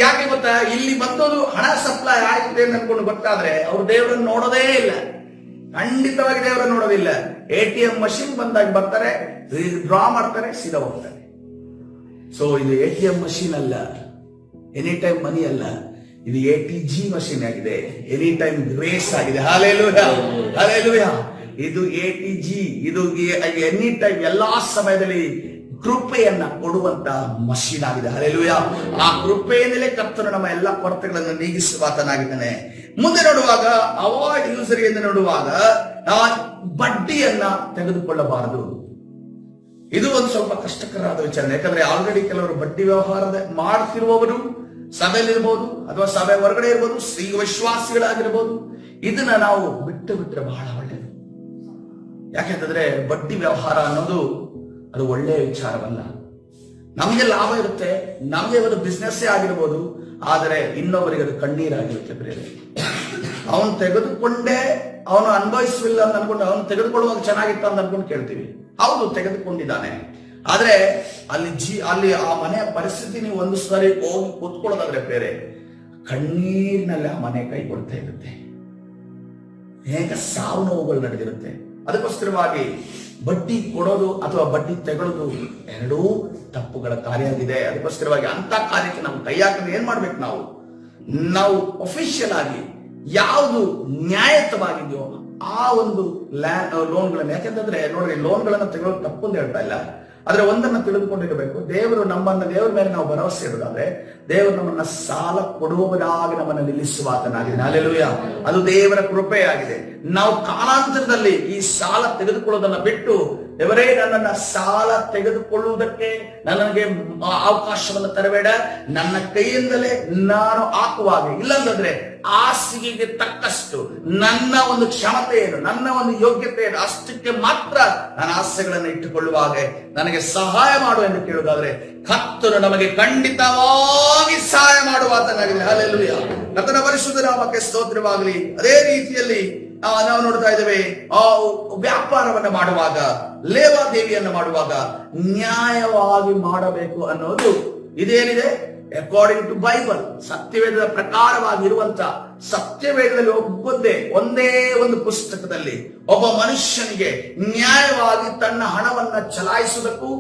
ಯಾಕೆ ಗೊತ್ತಾ, ಇಲ್ಲಿ ಬಂದೋದು ಹಣ ಸಪ್ಲೈ ಆಗಿದೆ ಅಂತ ಅನ್ಕೊಂಡು ಗೊತ್ತಾದ್ರೆ ಅವ್ರು ದೇವರನ್ನು ನೋಡೋದೇ ಇಲ್ಲ. ಖಂಡಿತವಾಗಿ ದೇವರನ್ನು ನೋಡೋದಿಲ್ಲ. ATM ಮಷಿನ್ ಬಂದಾಗ ಬರ್ತಾರೆ, ಡ್ರಾ ಮಾಡ್ತಾರೆ, ಸೀದಾ ಹೋಗ್ತಾರೆ. ಸೊ ಇದು ATM ಮಷಿನ್ ಅಲ್ಲ, ಎನಿ ಟೈಮ್ ಮನಿ ಅಲ್ಲ, ಇದು ATG ಮಷಿನ್ ಆಗಿದೆ, ಎನಿ ಟೈಮ್ ಗ್ರೇಸ್ ಆಗಿದೆ. Hallelujah, hallelujah. ಇದು ATG, ಇದು ಎನಿ ಟೈಮ್ ಎಲ್ಲಾ ಸಮಯದಲ್ಲಿ ಕೃಪೆಯನ್ನ ಕೊಡುವಂತ ಮಷೀನ್ ಆಗಿದೆ. ಹಲ್ಲೆಲೂಯಾ. ಆ ಕೃಪೆಯಿಂದಲೇ ಕರ್ತನು ನಮ್ಮ ಎಲ್ಲ ಕೊರತೆಗಳನ್ನು ನೀಗಿಸುವಾತನಾಗಿದ್ದಾನೆ. ಮುಂದೆ ನೋಡುವಾಗ ಅವಾರ್ಡ್ ಯೂಸರ್ ಎಂದು ನೋಡುವಾಗ ಬಡ್ಡಿಯನ್ನ ತೆಗೆದುಕೊಳ್ಳಬಾರದು. ಇದು ಒಂದು ಸ್ವಲ್ಪ ಕಷ್ಟಕರವಾದ ವಿಚಾರ. ಯಾಕಂದ್ರೆ ಆಲ್ರೆಡಿ ಕೆಲವರು ಬಡ್ಡಿ ವ್ಯವಹಾರದ ಮಾಡ್ತಿರುವವರು ಸಭೆಯಲ್ಲಿರ್ಬೋದು ಅಥವಾ ಸಭೆ ಹೊರಗಡೆ ಇರ್ಬೋದು, ವಿಶ್ವಾಸಿಗಳಾಗಿರ್ಬೋದು. ಇದನ್ನ ನಾವು ಬಿಟ್ಟರೆ ಬಹಳ ಒಳ್ಳೆಯದು. ಯಾಕೆಂತಂದ್ರೆ ಬಡ್ಡಿ ವ್ಯವಹಾರ ಅನ್ನೋದು ಅದು ಒಳ್ಳೆಯ ವಿಚಾರವಲ್ಲ. ನಮ್ಗೆ ಲಾಭ ಇರುತ್ತೆ, ನಮ್ಗೆ ಒಂದು ಬಿಸ್ನೆಸ್ಸೇ ಆಗಿರ್ಬೋದು, ಆದರೆ ಇನ್ನೊಬ್ಬರಿಗೆ ಅದು ಕಣ್ಣೀರಾಗಿರುತ್ತೆ. ಬೇರೆ ಅವನು ತೆಗೆದುಕೊಂಡೇ ಅವನು ಅನುಭವಿಸಲಿಲ್ಲ ಅಂತ ಅನ್ಕೊಂಡು ಅವನು ತೆಗೆದುಕೊಳ್ಳುವಾಗ ಚೆನ್ನಾಗಿತ್ತು ಅಂತ ಅನ್ಕೊಂಡು ಕೇಳ್ತೀವಿ. ಹೌದು, ತೆಗೆದುಕೊಂಡಿದ್ದಾನೆ. ಆದ್ರೆ ಅಲ್ಲಿ ಆ ಮನೆಯ ಪರಿಸ್ಥಿತಿ ನೀವು ಒಂದು ಸಾರಿ ಹೋಗಿ ಕೂತ್ಕೊಳ್ಳೋದಾದ್ರೆ ಬೇರೆ, ಕಣ್ಣೀರಿನಲ್ಲಿ ಆ ಮನೆ ಕೈಗೊಳ್ತಾ ಇರುತ್ತೆ. ಅನೇಕ ಸಾವು ನೋವುಗಳು ನಡೆದಿರುತ್ತೆ. ಅದಕ್ಕೋಸ್ಕರವಾಗಿ ಬಡ್ಡಿ ಕೊಡೋದು ಅಥವಾ ಬಡ್ಡಿ ತೆಗೊಳ್ಳೋದು ಎರಡೂ ತಪ್ಪುಗಳ ಕಾರ್ಯ ಆಗಿದೆ. ಅದಕ್ಕೋಸ್ಕರವಾಗಿ ಅಂತ ಕಾರ್ಯಕ್ಕೆ ನಾವು ಕೈ ಹಾಕಿದ್ರೆ ಏನ್ ಮಾಡ್ಬೇಕು, ನಾವು ಅಫಿಷಿಯಲ್ ಆಗಿ ಯಾವುದು ನ್ಯಾಯಯುತವಾಗಿದೆಯೋ ಆ ಒಂದು ಲೋನ್ಗಳನ್ನ, ಯಾಕೆಂತಂದ್ರೆ ನೋಡ್ರಿ, ಲೋನ್ಗಳನ್ನ ತೆಗೊಳ್ಳೋದು ತಪ್ಪು ಅಂತ ಹೇಳ್ತಾ ಇಲ್ಲ, ಆದ್ರೆ ಒಂದನ್ನ ತಿಳಿದುಕೊಂಡಿರಬೇಕು, ದೇವರ ಮೇಲೆ ನಾವು ಭರವಸೆ ಇಡೋದಾದ್ರೆ ದೇವರು ನಮ್ಮನ್ನ ಸಾಲ ಕೊಡುವವರಾಗಿ ನಮ್ಮನ್ನು ನಿಲ್ಲಿಸುವಾತನಾಗಿದೆ. ಹಲ್ಲೆಲೂಯಾ. ಅದು ದೇವರ ಕೃಪೆಯಾಗಿದೆ. ನಾವು ಕಾಲಾಂತರದಲ್ಲಿ ಈ ಸಾಲ ತೆಗೆದುಕೊಳ್ಳೋದನ್ನ ಬಿಟ್ಟು, ದೇವರೇ ನನ್ನನ್ನ ಸಾಲ ತೆಗೆದುಕೊಳ್ಳುವುದಕ್ಕೆ ನನಗೆ ಅವಕಾಶವನ್ನು ತರಬೇಡ, ನನ್ನ ಕೈಯಿಂದಲೇ ನಾನು ಹಾಕುವಾಗ, ಇಲ್ಲಂತಂದ್ರೆ ಹಾಸಿಗೆಗೆ ತಕ್ಕಷ್ಟು ನನ್ನ ಒಂದು ಕ್ಷಮತೆ ಏನು, ನನ್ನ ಒಂದು ಯೋಗ್ಯತೆ ಏನು, ಅಷ್ಟಕ್ಕೆ ಮಾತ್ರ ನಾನು ಆಸೆಗಳನ್ನು ಇಟ್ಟುಕೊಳ್ಳುವಾಗ ನನಗೆ ಸಹಾಯ ಮಾಡು ಎಂದು ಕೇಳುವುದಾದ್ರೆ ಕರ್ತನು ನಮಗೆ ಖಂಡಿತವಾಗಿ ಸಹಾಯ ಮಾಡುವಾತನಾಗಿದೆ. ಹಲ್ಲೆಲೂಯಾ. ಕರ್ತನ ಪರಿಶುದ್ಧ ನಾಮಕ್ಕೆ ಸ್ತೋತ್ರವಾಗಲಿ. ಅದೇ ರೀತಿಯಲ್ಲಿ ನಾವು ನೋಡ್ತಾ ಇದ್ದೇವೆ, ವ್ಯಾಪಾರವನ್ನ ಮಾಡುವಾಗ, ಲೇವಾದೇವಿಯನ್ನ ಮಾಡುವಾಗ ನ್ಯಾಯವಾಗಿ ಮಾಡಬೇಕು ಅನ್ನೋದು ಇದೇನಿದೆ, ಅಕಾರ್ಡಿಂಗ್ ಟು ಬೈಬಲ್, ಸತ್ಯವೇದದ ಪ್ರಕಾರವಾಗಿರುವಂತ ಸತ್ಯವೇದದಲ್ಲಿ ಒಂದೇ ಒಂದು ಪುಸ್ತಕದಲ್ಲಿ ಒಬ್ಬ ಮನುಷ್ಯನಿಗೆ ನ್ಯಾಯವಾಗಿ ತನ್ನ ಹಣವನ್ನ ಚಲಾಯಿಸುವುದಕ್ಕೂ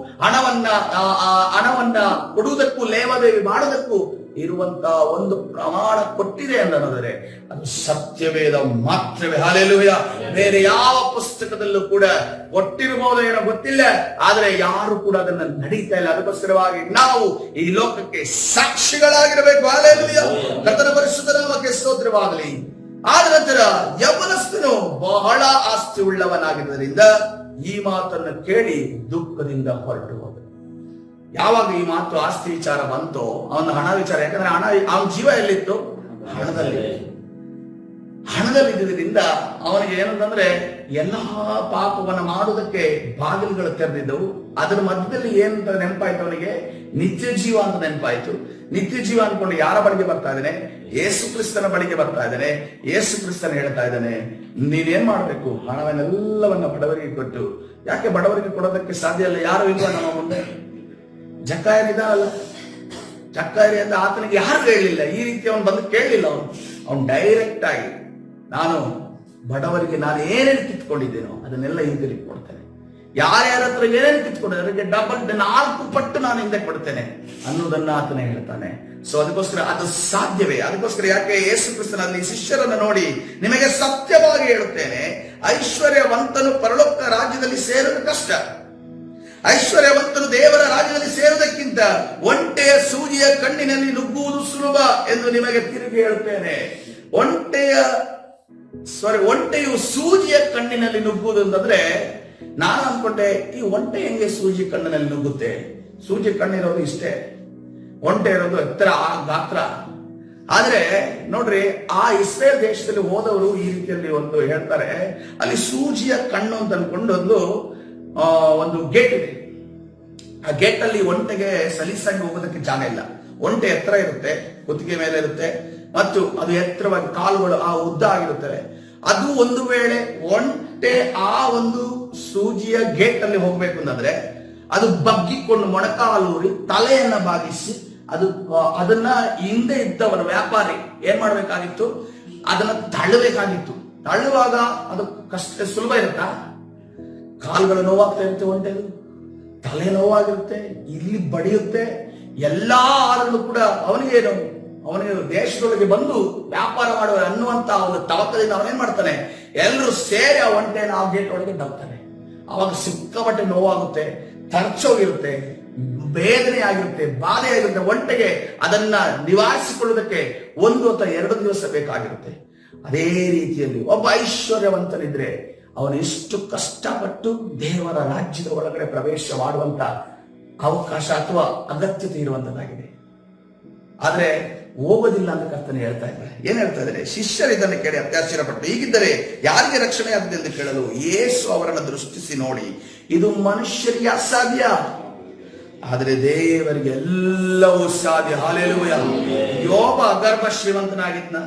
ಹಣವನ್ನ ಕೊಡುವುದಕ್ಕೂ ಲೇವಾದೇವಿ ಮಾಡುವುದಕ್ಕೂ ಇರುವಂತ ಒಂದು ಪ್ರಮಾಣ ಕೊಟ್ಟಿದೆ ಅನ್ನೋದಾದರೆ ಅದು ಸತ್ಯವೇದ ಮಾತ್ರವೇ. ಹಲ್ಲೆಲೂಯಾ. ಬೇರೆ ಯಾವ ಪುಸ್ತಕದಲ್ಲೂ ಕೂಡ ಕೊಟ್ಟಿರಬಹುದು ಏನೋ ಗೊತ್ತಿಲ್ಲ, ಆದ್ರೆ ಯಾರು ಕೂಡ ಅದನ್ನ ನಡೀತಾ ಇಲ್ಲ. ಅದಕ್ಕೋಸ್ಕರವಾಗಿ ನಾವು ಈ ಲೋಕಕ್ಕೆ ಸಾಕ್ಷಿಗಳಾಗಿರಬೇಕು. ಹಲ್ಲೆಲೂಯಾ. ಕರ್ತನ ಪರಿಶುದ್ಧ ನಾಮಕ್ಕೆ ಸ್ತೋತ್ರವಾಗಲಿ. ಆದ ನಂತರ ಯೌವನಸ್ಥನು ಬಹಳ ಆಸ್ತಿ ಉಳ್ಳವನಾಗಿದ್ದರಿಂದ ಈ ಮಾತನ್ನು ಕೇಳಿ ದುಃಖದಿಂದ ಹೊರಟು ಹೋದ. ಯಾವಾಗ ಈ ಮಾತು ಆಸ್ತಿ ವಿಚಾರ ಬಂತೋ, ಅವನ ಹಣ ವಿಚಾರ, ಯಾಕಂದ್ರೆ ಅವನ ಜೀವ ಎಲ್ಲಿತ್ತು? ಹಣದಲ್ಲಿದ್ದರಿಂದ ಅವನಿಗೆ ಏನಂತಂದ್ರೆ ಎಲ್ಲಾ ಪಾಪವನ್ನ ಮಾಡುವುದಕ್ಕೆ ಬಾಗಿಲುಗಳು ತೆರೆದಿದ್ದವು. ಅದರ ಮಧ್ಯದಲ್ಲಿ ಏನಂತ ನೆನಪಾಯ್ತು ಅವನಿಗೆ? ನಿತ್ಯ ಜೀವ ಅಂತ ನೆನಪಾಯ್ತು. ನಿತ್ಯ ಜೀವ ಅನ್ಕೊಂಡು ಯಾರ ಬಳಿಗೆ ಬರ್ತಾ ಇದ್ದಾನೆ? ಯೇಸು ಕ್ರಿಸ್ತನ ಬಳಿಗೆ ಬರ್ತಾ ಇದ್ದಾನೆ. ಯೇಸು ಕ್ರಿಸ್ತನ ಹೇಳ್ತಾ ಇದ್ದಾನೆ, ನೀನೇನ್ ಮಾಡ್ಬೇಕು? ಹಣವನ್ನೆಲ್ಲವನ್ನ ಬಡವರಿಗೆ ಕೊಟ್ಟು. ಯಾಕೆ ಬಡವರಿಗೆ ಕೊಡೋದಕ್ಕೆ ಸಾಧ್ಯ ಇಲ್ಲ? ಯಾರು ಇಲ್ವಾ ನಮ್ಮ ಮುಂದೆ? ಜಕ್ಕಾಯನಿದಾನಲ್ಲ, ಜಕ್ಕಾಯರಿ ಅಂತ ಆತನಿಗೆ ಯಾರು ಹೇಳಲಿಲ್ಲ. ಈ ರೀತಿ ಅವನು ಬಂದು ಕೇಳಲಿಲ್ಲ. ಅವನು ಡೈರೆಕ್ಟ್ ಆಗಿ, ನಾನು ಬಡವರಿಗೆ ನಾನು ಏನೇನು ಕಿತ್ಕೊಂಡಿದ್ದೇನೋ ಅದನ್ನೆಲ್ಲ ಹಿಂದಿರುಗಿ ಕೊಡ್ತೇನೆ. ಯಾರ್ಯಾರ ಹತ್ರ ಏನೇನು ಕಿತ್ಕೊಂಡಿದ್ದೆ ಅದಕ್ಕೆ ಡಬಲ್ 4 ಪಟ್ಟು ನಾನು ಹಿಂದೆ ಕೊಡ್ತೇನೆ ಅನ್ನೋದನ್ನ ಆತನೇ ಹೇಳ್ತಾನೆ. ಸೊ ಅದಕ್ಕೋಸ್ಕರ ಅದು ಸಾಧ್ಯವೇ? ಅದಕ್ಕೋಸ್ಕರ ಯಾಕೆ ಯೇಸು ಕ್ರಿಸ್ತನಲ್ಲಿ ಶಿಷ್ಯರನ್ನು ನೋಡಿ, ನಿಮಗೆ ಸತ್ಯವಾಗಿ ಹೇಳುತ್ತೇನೆ, ಐಶ್ವರ್ಯವಂತನು ಪರಲೋಕ ರಾಜ್ಯದಲ್ಲಿ ಸೇರೋದು ಕಷ್ಟ. ಐಶ್ವರ್ಯವಂತನು ದೇವರ ರಾಜ್ಯದಲ್ಲಿ ಸೇರುವುದಕ್ಕಿಂತ ಒಂಟೆಯ ಸೂಜಿಯ ಕಣ್ಣಿನಲ್ಲಿ ನುಗ್ಗುವುದು ಸುಲಭ ಎಂದು ನಿಮಗೆ ತಿರುಗಿ ಹೇಳುತ್ತೇನೆ. ಒಂಟೆಯು ಸೂಜಿಯ ಕಣ್ಣಿನಲ್ಲಿ ನುಗ್ಗುವುದು ಅಂತಂದ್ರೆ, ನಾನು ಅನ್ಕೊಂಡೆ ಈ ಒಂಟೆ ಹೆಂಗೆ ಸೂಜಿ ಕಣ್ಣಿನಲ್ಲಿ ನುಗ್ಗುತ್ತೆ? ಸೂಜಿ ಕಣ್ಣಿರೋದು ಇಷ್ಟೇ, ಒಂಟೆ ಇರೋದು ಎತ್ತರ ಗಾತ್ರ. ಆದ್ರೆ ನೋಡ್ರಿ, ಆ ಇಸ್ರೇಲ್ ದೇಶದಲ್ಲಿ ಹೋದವರು ಈ ರೀತಿಯಲ್ಲಿ ಒಂದು ಹೇಳ್ತಾರೆ, ಅಲ್ಲಿ ಸೂಜಿಯ ಕಣ್ಣು ಅಂತ ಅನ್ಕೊಂಡು ಒಂದು ಗೇಟ್ ಇದೆ. ಆ ಗೇಟ್ ಅಲ್ಲಿ ಒಂಟೆಗೆ ಸಲೀಸಾಗಿ ಹೋಗೋದಕ್ಕೆ ಜಾಗ ಇಲ್ಲ. ಒಂಟೆ ಎತ್ತರ ಇರುತ್ತೆ, ಕುತ್ತಿಗೆ ಮೇಲೆ ಇರುತ್ತೆ, ಮತ್ತು ಅದು ಎತ್ತರವಾಗಿ ಕಾಲುಗಳು ಆ ಉದ್ದ ಆಗಿರುತ್ತವೆ. ಅದು ಒಂದು ವೇಳೆ ಒಂಟೆ ಆ ಒಂದು ಸೂಜಿಯ ಗೇಟ್ ಅಲ್ಲಿ ಹೋಗ್ಬೇಕು ಅಂತಂದ್ರೆ ಅದು ಬಗ್ಗಿಕೊಂಡು ಮೊಣಕಾಲೂರಿ ತಲೆಯನ್ನ ಬಾಗಿಸಿ ಅದನ್ನ ಹಿಂದೆ ಇದ್ದವರ ವ್ಯಾಪಾರಿ ಏನ್ ಮಾಡ್ಬೇಕಾಗಿತ್ತು? ಅದನ್ನ ತಳ್ಳಬೇಕಾಗಿತ್ತು. ತಳ್ಳುವಾಗ ಅದು ಕಷ್ಟ ಸುಲಭ ಇರುತ್ತಾ? ಕಾಲುಗಳು ನೋವಾಗ್ತಾ ಇರುತ್ತೆ, ಒಂಟೆದು ತಲೆ ನೋವಾಗಿರುತ್ತೆ, ಇಲ್ಲಿ ಬಡಿಯುತ್ತೆ. ಎಲ್ಲಾ ಆದರೂ ಕೂಡ ಅವನಿಗೆ ದೇಶದೊಳಗೆ ಬಂದು ವ್ಯಾಪಾರ ಮಾಡುವ ಅನ್ನುವಂತ ಒಂದು ತವಕದಿಂದ ಅವನೇನ್ ಮಾಡ್ತಾನೆ, ಎಲ್ಲರೂ ಸೇರಿ ಆ ಒಂಟೆನ ಆ ಗೇಟ್ ಒಳಗೆ ದಬ್ತಾನೆ. ಅವಾಗ ಸಿಕ್ಕಾಪಟ್ಟೆ ನೋವಾಗುತ್ತೆ, ತರ್ಚೋಗಿರುತ್ತೆ, ಬೇದನೆ ಆಗಿರುತ್ತೆ, ಬಾಧೆ ಆಗಿರುತ್ತೆ. ಒಂಟೆಗೆ ಅದನ್ನ ನಿವಾರಿಸಿಕೊಳ್ಳುವುದಕ್ಕೆ 1 ಅಥವಾ 2 ದಿವಸ ಬೇಕಾಗಿರುತ್ತೆ. ಅದೇ ರೀತಿಯಲ್ಲಿ ಒಬ್ಬ ಐಶ್ವರ್ಯವಂತನಿದ್ರೆ ಅವನು ಎಷ್ಟು ಕಷ್ಟಪಟ್ಟು ದೇವರ ರಾಜ್ಯದ ಒಳಗಡೆ ಪ್ರವೇಶ ಮಾಡುವಂತ ಅವಕಾಶ ಅಥವಾ ಅಗತ್ಯತೆ ಇರುವಂತದ್ದಾಗಿದೆ. ಆದ್ರೆ ಹೋಗೋದಿಲ್ಲ ಅಂತ ಕರ್ತನೆ ಹೇಳ್ತಾ ಇದ್ದಾರೆ. ಏನ್ ಹೇಳ್ತಾ ಇದ್ದಾರೆ? ಶಿಷ್ಯರು ಇದನ್ನು ಕೇಳಿ ಅತ್ಯಾಶ್ಚರ್ಯಪಟ್ಟು, ಹೀಗಿದ್ದರೆ ಯಾರಿಗೆ ರಕ್ಷಣೆ ಆಗಿದೆ ಎಂದು ಕೇಳಲು ಯೇಸು ಅವರನ್ನು ದೃಷ್ಟಿಸಿ ನೋಡಿ, ಇದು ಮನುಷ್ಯರಿಗೆ ಅಸಾಧ್ಯ, ಆದ್ರೆ ದೇವರಿಗೆ ಎಲ್ಲವೂ ಸಾಧ್ಯ. ಹಲ್ಲೆಲೂಯಾ. ಯೋಬ ಅಗರ್ಭ ಶ್ರೀಮಂತನಾಗಿದ್ನ.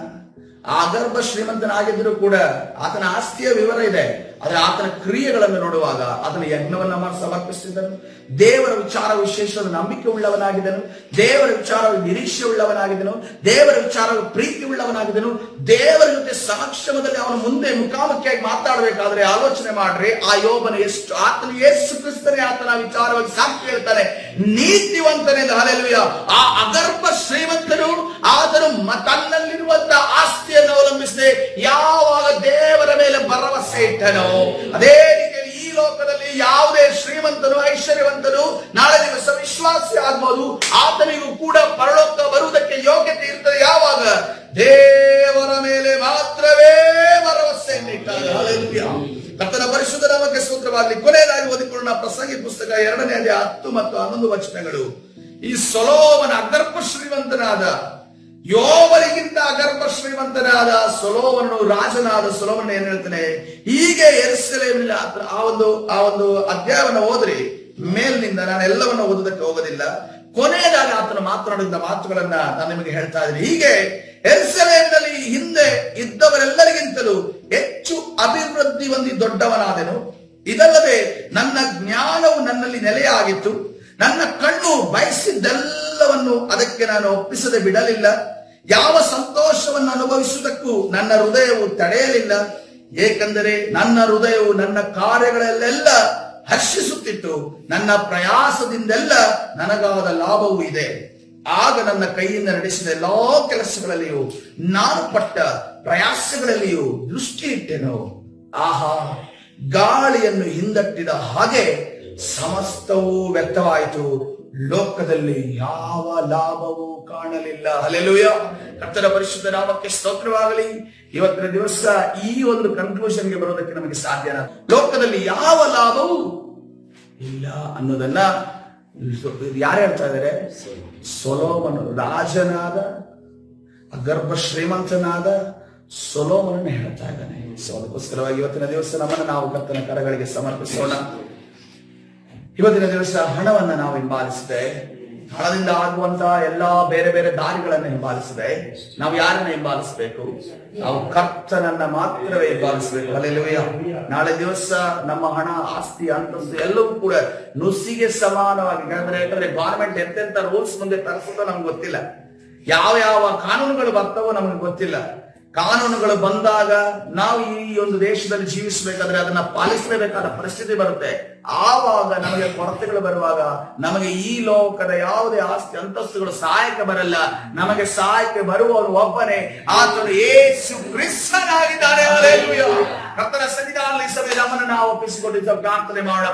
ಅಗರ್ಭ ಶ್ರೀಮಂತನಾಗಿದ್ರು ಕೂಡ ಆತನ ಆಸ್ತಿಯ ವಿವರ ಇದೆ. ಆದ್ರೆ ಆತನ ಕ್ರಿಯೆಗಳನ್ನು ನೋಡುವಾಗ ಆತನ ಯಜ್ಞವನ್ನ ಸಮರ್ಪಿಸಿದನು, ದೇವರ ವಿಚಾರ ವಿಶೇಷ ನಂಬಿಕೆ ಉಳ್ಳವನಾಗಿದ್ದನು, ದೇವರ ವಿಚಾರ ನಿರೀಕ್ಷೆ ಉಳ್ಳವನಾಗಿದ್ದನು, ದೇವರ ವಿಚಾರ ಪ್ರೀತಿ ಉಳ್ಳವನಾಗಿದ್ದನು. ದೇವರ ಜೊತೆ ಸಮಕ್ಷಮದಲ್ಲಿ ಅವನ ಮುಂದೆ ಮುಖಾಮುಖಿಯಾಗಿ ಮಾತಾಡಬೇಕಾದ್ರೆ ಆಲೋಚನೆ ಮಾಡ್ರಿ, ಆ ಯೋಬನ ಎಷ್ಟು ಆತನ ಯೇಸು ಕ್ರಿಸ್ತನೇ ಆತನ ವಿಚಾರವಾಗಿ ಸಾಕ್ಷಿ ಹೇಳ್ತಾನೆ, ನೀತಿವಂತನೇ. ಹಲ್ಲೆಲೂಯಾ. ಆ ಅಗರ್ಭ ಶ್ರೀಮಂತನು ಆತನು ತನ್ನಲ್ಲಿರುವಂತಹ ಆಸ್ತಿಯನ್ನು ಅವಲಂಬಿಸದೆ ಯಾವಾಗ ದೇವರ ಮೇಲೆ ಭರವಸೆ ಇಟ್ಟನೋ, ಅದೇ ರೀತಿಯಲ್ಲಿ ಈ ಲೋಕದಲ್ಲಿ ಯಾವುದೇ ಶ್ರೀಮಂತನು ಐಶ್ವರ್ಯವಂತನು ನಾಳೆ ದಿವಸ ವಿಶ್ವಾಸಿ ಆಗ್ಬೋದು. ಆತನಿಗೂ ಕೂಡ ಪರಲೋಕ ಬರುವುದಕ್ಕೆ ಯೋಗ್ಯತೆ ಇರ್ತದೆ ಯಾವಾಗ ದೇವರ ಮೇಲೆ ಮಾತ್ರವೇ ಭರವಸೆಯನ್ನಿಟ್ಟಾಗ. ಹಲ್ಲೆಲೂಯಾ. ಕರ್ತನ ಪರಿಶುದ್ಧ ನಾಮಕ್ಕೆ ಸ್ತೋತ್ರವಾಗಲಿ. ಕೊನೆಯದಾಗಿ ಓದಿಕೊಳ್ಳೋಣ ಪ್ರಸಂಗಿ ಪುಸ್ತಕ 2ನೇ ಅಧ್ಯಾಯ 10 ಮತ್ತು 11 ವಚನಗಳು. ಈ ಸೊಲೊಮೋನ ಅಗರ್ಭ ಶ್ರೀಮಂತನಾದ, ಯೋಬರಿಗಿಂತ ಅಗರ್ಭ ಶ್ರೀಮಂತನಾದ ಸೊಲೊಮೋನನು, ರಾಜನಾದ ಸೊಲೊಮೋನ ಏನ್ ಹೇಳ್ತಾನೆ, ಹೀಗೆ ಯೆರೂಸಲೇಮಿನಲ್ಲಿ ಆ ಒಂದು ಅಧ್ಯಾಯವನ್ನು ಓದ್ರಿ ಮೇಲಿನಿಂದ. ನಾನು ಎಲ್ಲವನ್ನು ಓದೋದಕ್ಕೆ ಹೋಗೋದಿಲ್ಲ. ಕೊನೆಯದಾಗಿ ಆತನ ಮಾತನಾಡಿದ ಮಾತುಗಳನ್ನ ನಾನು ನಿಮಗೆ ಹೇಳ್ತಾ ಇದ್ದೀನಿ. ಹೀಗೆ ಯೆರೂಸಲೇಮಿನಲ್ಲಿ ಹಿಂದೆ ಇದ್ದವರೆಲ್ಲರಿಗಿಂತಲೂ ಹೆಚ್ಚು ವಿಷಯದಲ್ಲಿ ದೊಡ್ಡವನಾದೆನು. ಇದಲ್ಲದೆ ನನ್ನ ಜ್ಞಾನವು ನನ್ನಲ್ಲಿ ನೆಲೆಯಾಗಿತ್ತು. ನನ್ನ ಕಣ್ಣು ಬಯಸಿದ್ದೆಲ್ಲವನ್ನು ಅದಕ್ಕೆ ನಾನು ಒಪ್ಪಿಸದೆ ಬಿಡಲಿಲ್ಲ. ಯಾವ ಸಂತೋಷವನ್ನು ಅನುಭವಿಸುವುದಕ್ಕೂ ನನ್ನ ಹೃದಯವು ತಡೆಯಲಿಲ್ಲ. ಏಕೆಂದರೆ ನನ್ನ ಹೃದಯವು ನನ್ನ ಕಾರ್ಯಗಳಲ್ಲೆಲ್ಲ ಹರ್ಷಿಸುತ್ತಿತ್ತು. ನನ್ನ ಪ್ರಯಾಸದಿಂದೆಲ್ಲ ನನಗಾದ ಲಾಭವೂ ಇದೆ. ಆಗ ನನ್ನ ಕೈಯಿಂದ ನಡೆಸಿದ ಎಲ್ಲಾ ಕೆಲಸಗಳಲ್ಲಿಯೂ ನಾನು ಪಟ್ಟ ಪ್ರಯಾಸಗಳಲ್ಲಿಯೂ ದೃಷ್ಟಿ ಇಟ್ಟೆನು. ಆಹಾ, ಗಾಳಿಯನ್ನು ಹಿಂದಟ್ಟಿದ ಹಾಗೆ ಸಮಸ್ತವೂ ವ್ಯಕ್ತವಾಯಿತು. ಲೋಕದಲ್ಲಿ ಯಾವ ಲಾಭವೂ ಕಾಣಲಿಲ್ಲ. ಹಲ್ಲೆಲೂಯಾ. ಕರ್ತನ ಪರಿಶುದ್ಧ ನಾಮಕ್ಕೆ ಸ್ತೋತ್ರವಾಗಲಿ. ಇವತ್ತಿನ ದಿವಸ ಈ ಒಂದು ಕನ್ಕ್ಲೂಷನ್ಗೆ ಬರೋದಕ್ಕೆ ನಮಗೆ ಸಾಧ್ಯನಾ? ಲೋಕದಲ್ಲಿ ಯಾವ ಲಾಭವೂ ಇಲ್ಲ ಅನ್ನೋದನ್ನ ಯಾರು ಹೇಳ್ತಾ ಇದ್ದಾರೆ? ಸೊಲೊಮೋನ, ರಾಜನಾದ ಅಗರ್ಭ ಶ್ರೀಮಂತನಾದ ಸೊಲೊಮೋನನೇ ಹೇಳ್ತಾ ಇದ್ದಾನೆ. ಅದಕ್ಕೋಸ್ಕರವಾಗಿ ಇವತ್ತಿನ ದಿವಸ ನಮ್ಮನ್ನು ನಾವು ಕರ್ತನ ಕರಗಳಿಗೆ ಸಮರ್ಪಿಸೋಣ. ಇವತ್ತಿನ ದಿವಸ ಹಣವನ್ನ ನಾವು ಹಿಂಬಾಲಿಸಿದೆ, ಹಣದಿಂದ ಆಗುವಂತಹ ಎಲ್ಲಾ ಬೇರೆ ಬೇರೆ ದಾರಿಗಳನ್ನು ಹಿಂಬಾಲಿಸಿದೆ. ನಾವು ಯಾರನ್ನ ಹಿಂಬಾಲಿಸಬೇಕು? ನಾವು ಕರ್ತನನ್ನ ಮಾತ್ರವೇ ಹಿಂಬಾಲಿಸಬೇಕು. ಹಲ್ಲೆಲೂಯಾ. ನಾಳೆ ದಿವಸ ನಮ್ಮ ಹಣ, ಆಸ್ತಿ, ಅಂತಸ್ತು ಎಲ್ಲವೂ ಕೂಡ ನುಸಿಗೆ ಸಮಾನವಾಗಿ, ಯಾಕಂದ್ರೆ ಗವರ್ಮೆಂಟ್ ಎಂತೆಂತ ರೂಲ್ಸ್ ಮುಂದೆ ತರಿಸೋದೋ ನಮ್ಗೆ ಗೊತ್ತಿಲ್ಲ. ಯಾವ ಯಾವ ಕಾನೂನುಗಳು ಬರ್ತಾವೋ ನಮ್ಗೆ ಗೊತ್ತಿಲ್ಲ. ಕಾನೂನುಗಳು ಬಂದಾಗ ನಾವು ಈ ಒಂದು ದೇಶದಲ್ಲಿ ಜೀವಿಸಬೇಕಾದ್ರೆ ಅದನ್ನ ಪಾಲಿಸಲೇಬೇಕಾದ ಪರಿಸ್ಥಿತಿ ಬರುತ್ತೆ. ಆವಾಗ ನಮಗೆ ಕೊರತೆಗಳು ಬರುವಾಗ ನಮಗೆ ಈ ಲೋಕದ ಯಾವುದೇ ಆಸ್ತಿ ಅಂತಸ್ತುಗಳು ಸಹಾಯಕ್ಕೆ ಬರಲ್ಲ. ನಮಗೆ ಸಹಾಯಕ್ಕೆ ಬರುವವನು ಒಬ್ಬನೇ, ಆತನು ಯೇಸು ಕ್ರಿಸ್ತನಾಗಿದ್ದಾನೆ. ಹಲ್ಲೆಲೂಯಾ. ಕರ್ತನ ಸನ್ನಿಧಾನದಲ್ಲಿ ಈ ಸಮಯ ನಮ್ಮನ್ನು ನಾವು ಒಪ್ಪಿಸಿಕೊಂಡಿದ್ದ ಪ್ರಾರ್ಥನೆ ಮಾಡೋಣ.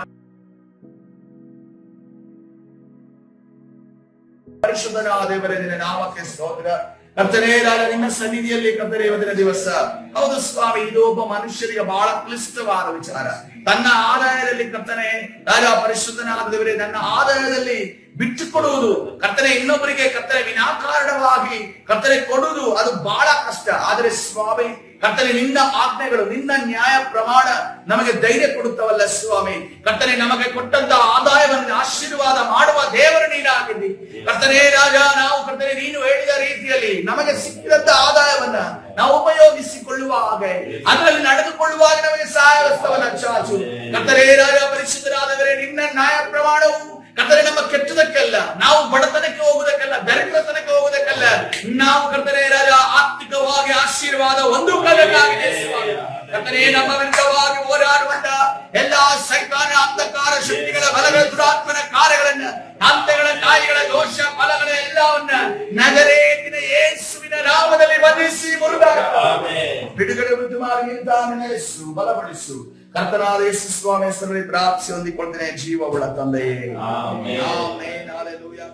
ಪರಿಶುದ್ಧನಾದ ದೇವರೇ, ನಿನ್ನ ನಾಮಕ್ಕೆ ಸ್ತೋತ್ರ. ಕರ್ತನೇ, ನಿನ್ನ ಸನ್ನಿಧಿಯಲ್ಲಿ ಕರ್ತನೇ ಇವತ್ತಿನ ದಿವಸ, ಹೌದು ಸ್ವಾಮಿ, ಇದು ಒಬ್ಬ ಮನುಷ್ಯರಿಗೆ ಬಹಳ ಕ್ಲಿಷ್ಟವಾದ ವಿಚಾರ. ತನ್ನ ಆದಾಯದಲ್ಲಿ ಕರ್ತನೇ ರಾಜ ಪರಿಶುದ್ಧನಾದ ದೇವರೇ, ನನ್ನ ಆದಾಯದಲ್ಲಿ ಬಿಟ್ಟು ಕೊಡುವುದು ಕರ್ತನೆ, ಇನ್ನೊಬ್ಬರಿಗೆ ಕರ್ತನೆ ವಿನಾಕಾರಣವಾಗಿ ಕರ್ತನೆ ಕೊಡುವುದು ಅದು ಬಹಳ ಕಷ್ಟ. ಆದ್ರೆ ಸ್ವಾಮಿ ಕರ್ತನೆ, ನಿನ್ನ ಆಜ್ಞೆಗಳು, ನಿನ್ನ ನ್ಯಾಯ ಪ್ರಮಾಣ ನಮಗೆ ಧೈರ್ಯ ಕೊಡುತ್ತವಲ್ಲ ಸ್ವಾಮಿ. ಕರ್ತನೆ, ನಮಗೆ ಕೊಟ್ಟಂತ ಆದಾಯವನ್ನು ಆಶೀರ್ವಾದ ಮಾಡುವ ದೇವರು ನೀನಾಗಿದ್ದಿ ಕರ್ತನೆ ರಾಜ. ನಾವು ಕರ್ತನೆ ನೀನು ಹೇಳಿದ ರೀತಿಯಲ್ಲಿ ನಮಗೆ ಸಿಕ್ಕಿದಂತ ಆದಾಯವನ್ನ ನಾವು ಉಪಯೋಗಿಸಿಕೊಳ್ಳುವ ಹಾಗೆ, ಅದರಲ್ಲಿ ನಡೆದುಕೊಳ್ಳುವಾಗ ನಮಗೆ ಸಹಾಯ ಹಸ್ತವನ್ನ ಚಾಚು ಕರ್ತನೆ ರಾಜ. ಪರಿಶುದ್ಧರಾದವರೇ, ನಿನ್ನ ನ್ಯಾಯ ಪ್ರಮಾಣವು ಕರ್ತನೆ ನಮ್ಮ ಕೆಟ್ಟದಕ್ಕಲ್ಲ, ನಾವು ಬಡತನಕ್ಕೆ ಹೋಗುವುದಕ್ಕಲ್ಲ, ದರಿದ್ರತನಕ್ಕೆ ಹೋಗುವುದಕ್ಕಲ್ಲ, ನಾವು ಕರ್ತನೆ ರಾಜ ಆರ್ಥಿಕವಾಗಿ ಆಶೀರ್ವಾದ ಒಂದು ಕಾಲಕ್ಕಾಗಿದೆ ಸ್ವಾಮಿ. ಕರ್ತನೆ, ನಮ್ಮ ವಿರುದ್ಧವಾಗಿ ಹೋರಾಡುವಂತ ಎಲ್ಲಾ ಸೈತಾನ ಅಂಧಕಾರ ಶಕ್ತಿಗಳ ಬಲಗಳ ದುರಾತ್ಮನ ಕಾರ್ಯಗಳನ್ನ, ಹಂತೆಗಳ ಕಾಯಿಗಳ ದೋಷ ಫಲಗಳ ಎಲ್ಲವನ್ನ ನಗರೇತಿನ ಯೇಸುವಿನ ನಾಮದಲ್ಲಿ ಬಂಧಿಸಿ ಮುರಿದಾಗ ಬಿಡುಗಡೆ ಉಂಟು ಮಾಡಿ ನಿರ್ಧಾರ ನಡೆಸು, ಬಲಪಡಿಸು. ಕರ್ತನಾದ ಯೇಸು ಸ್ವಾಮಿ ಹೆಸರಲ್ಲಿ ಪ್ರಾರ್ಥಿಸಿ ಹೊಂದಿಕೊಳ್ತೇನೆ, ಜೀವವುಳ್ಳ ತಂದೆಯೇ. ಆಮೆನ್. ಆಮೆನ್. ಹಲ್ಲೆಲೂಯಾ.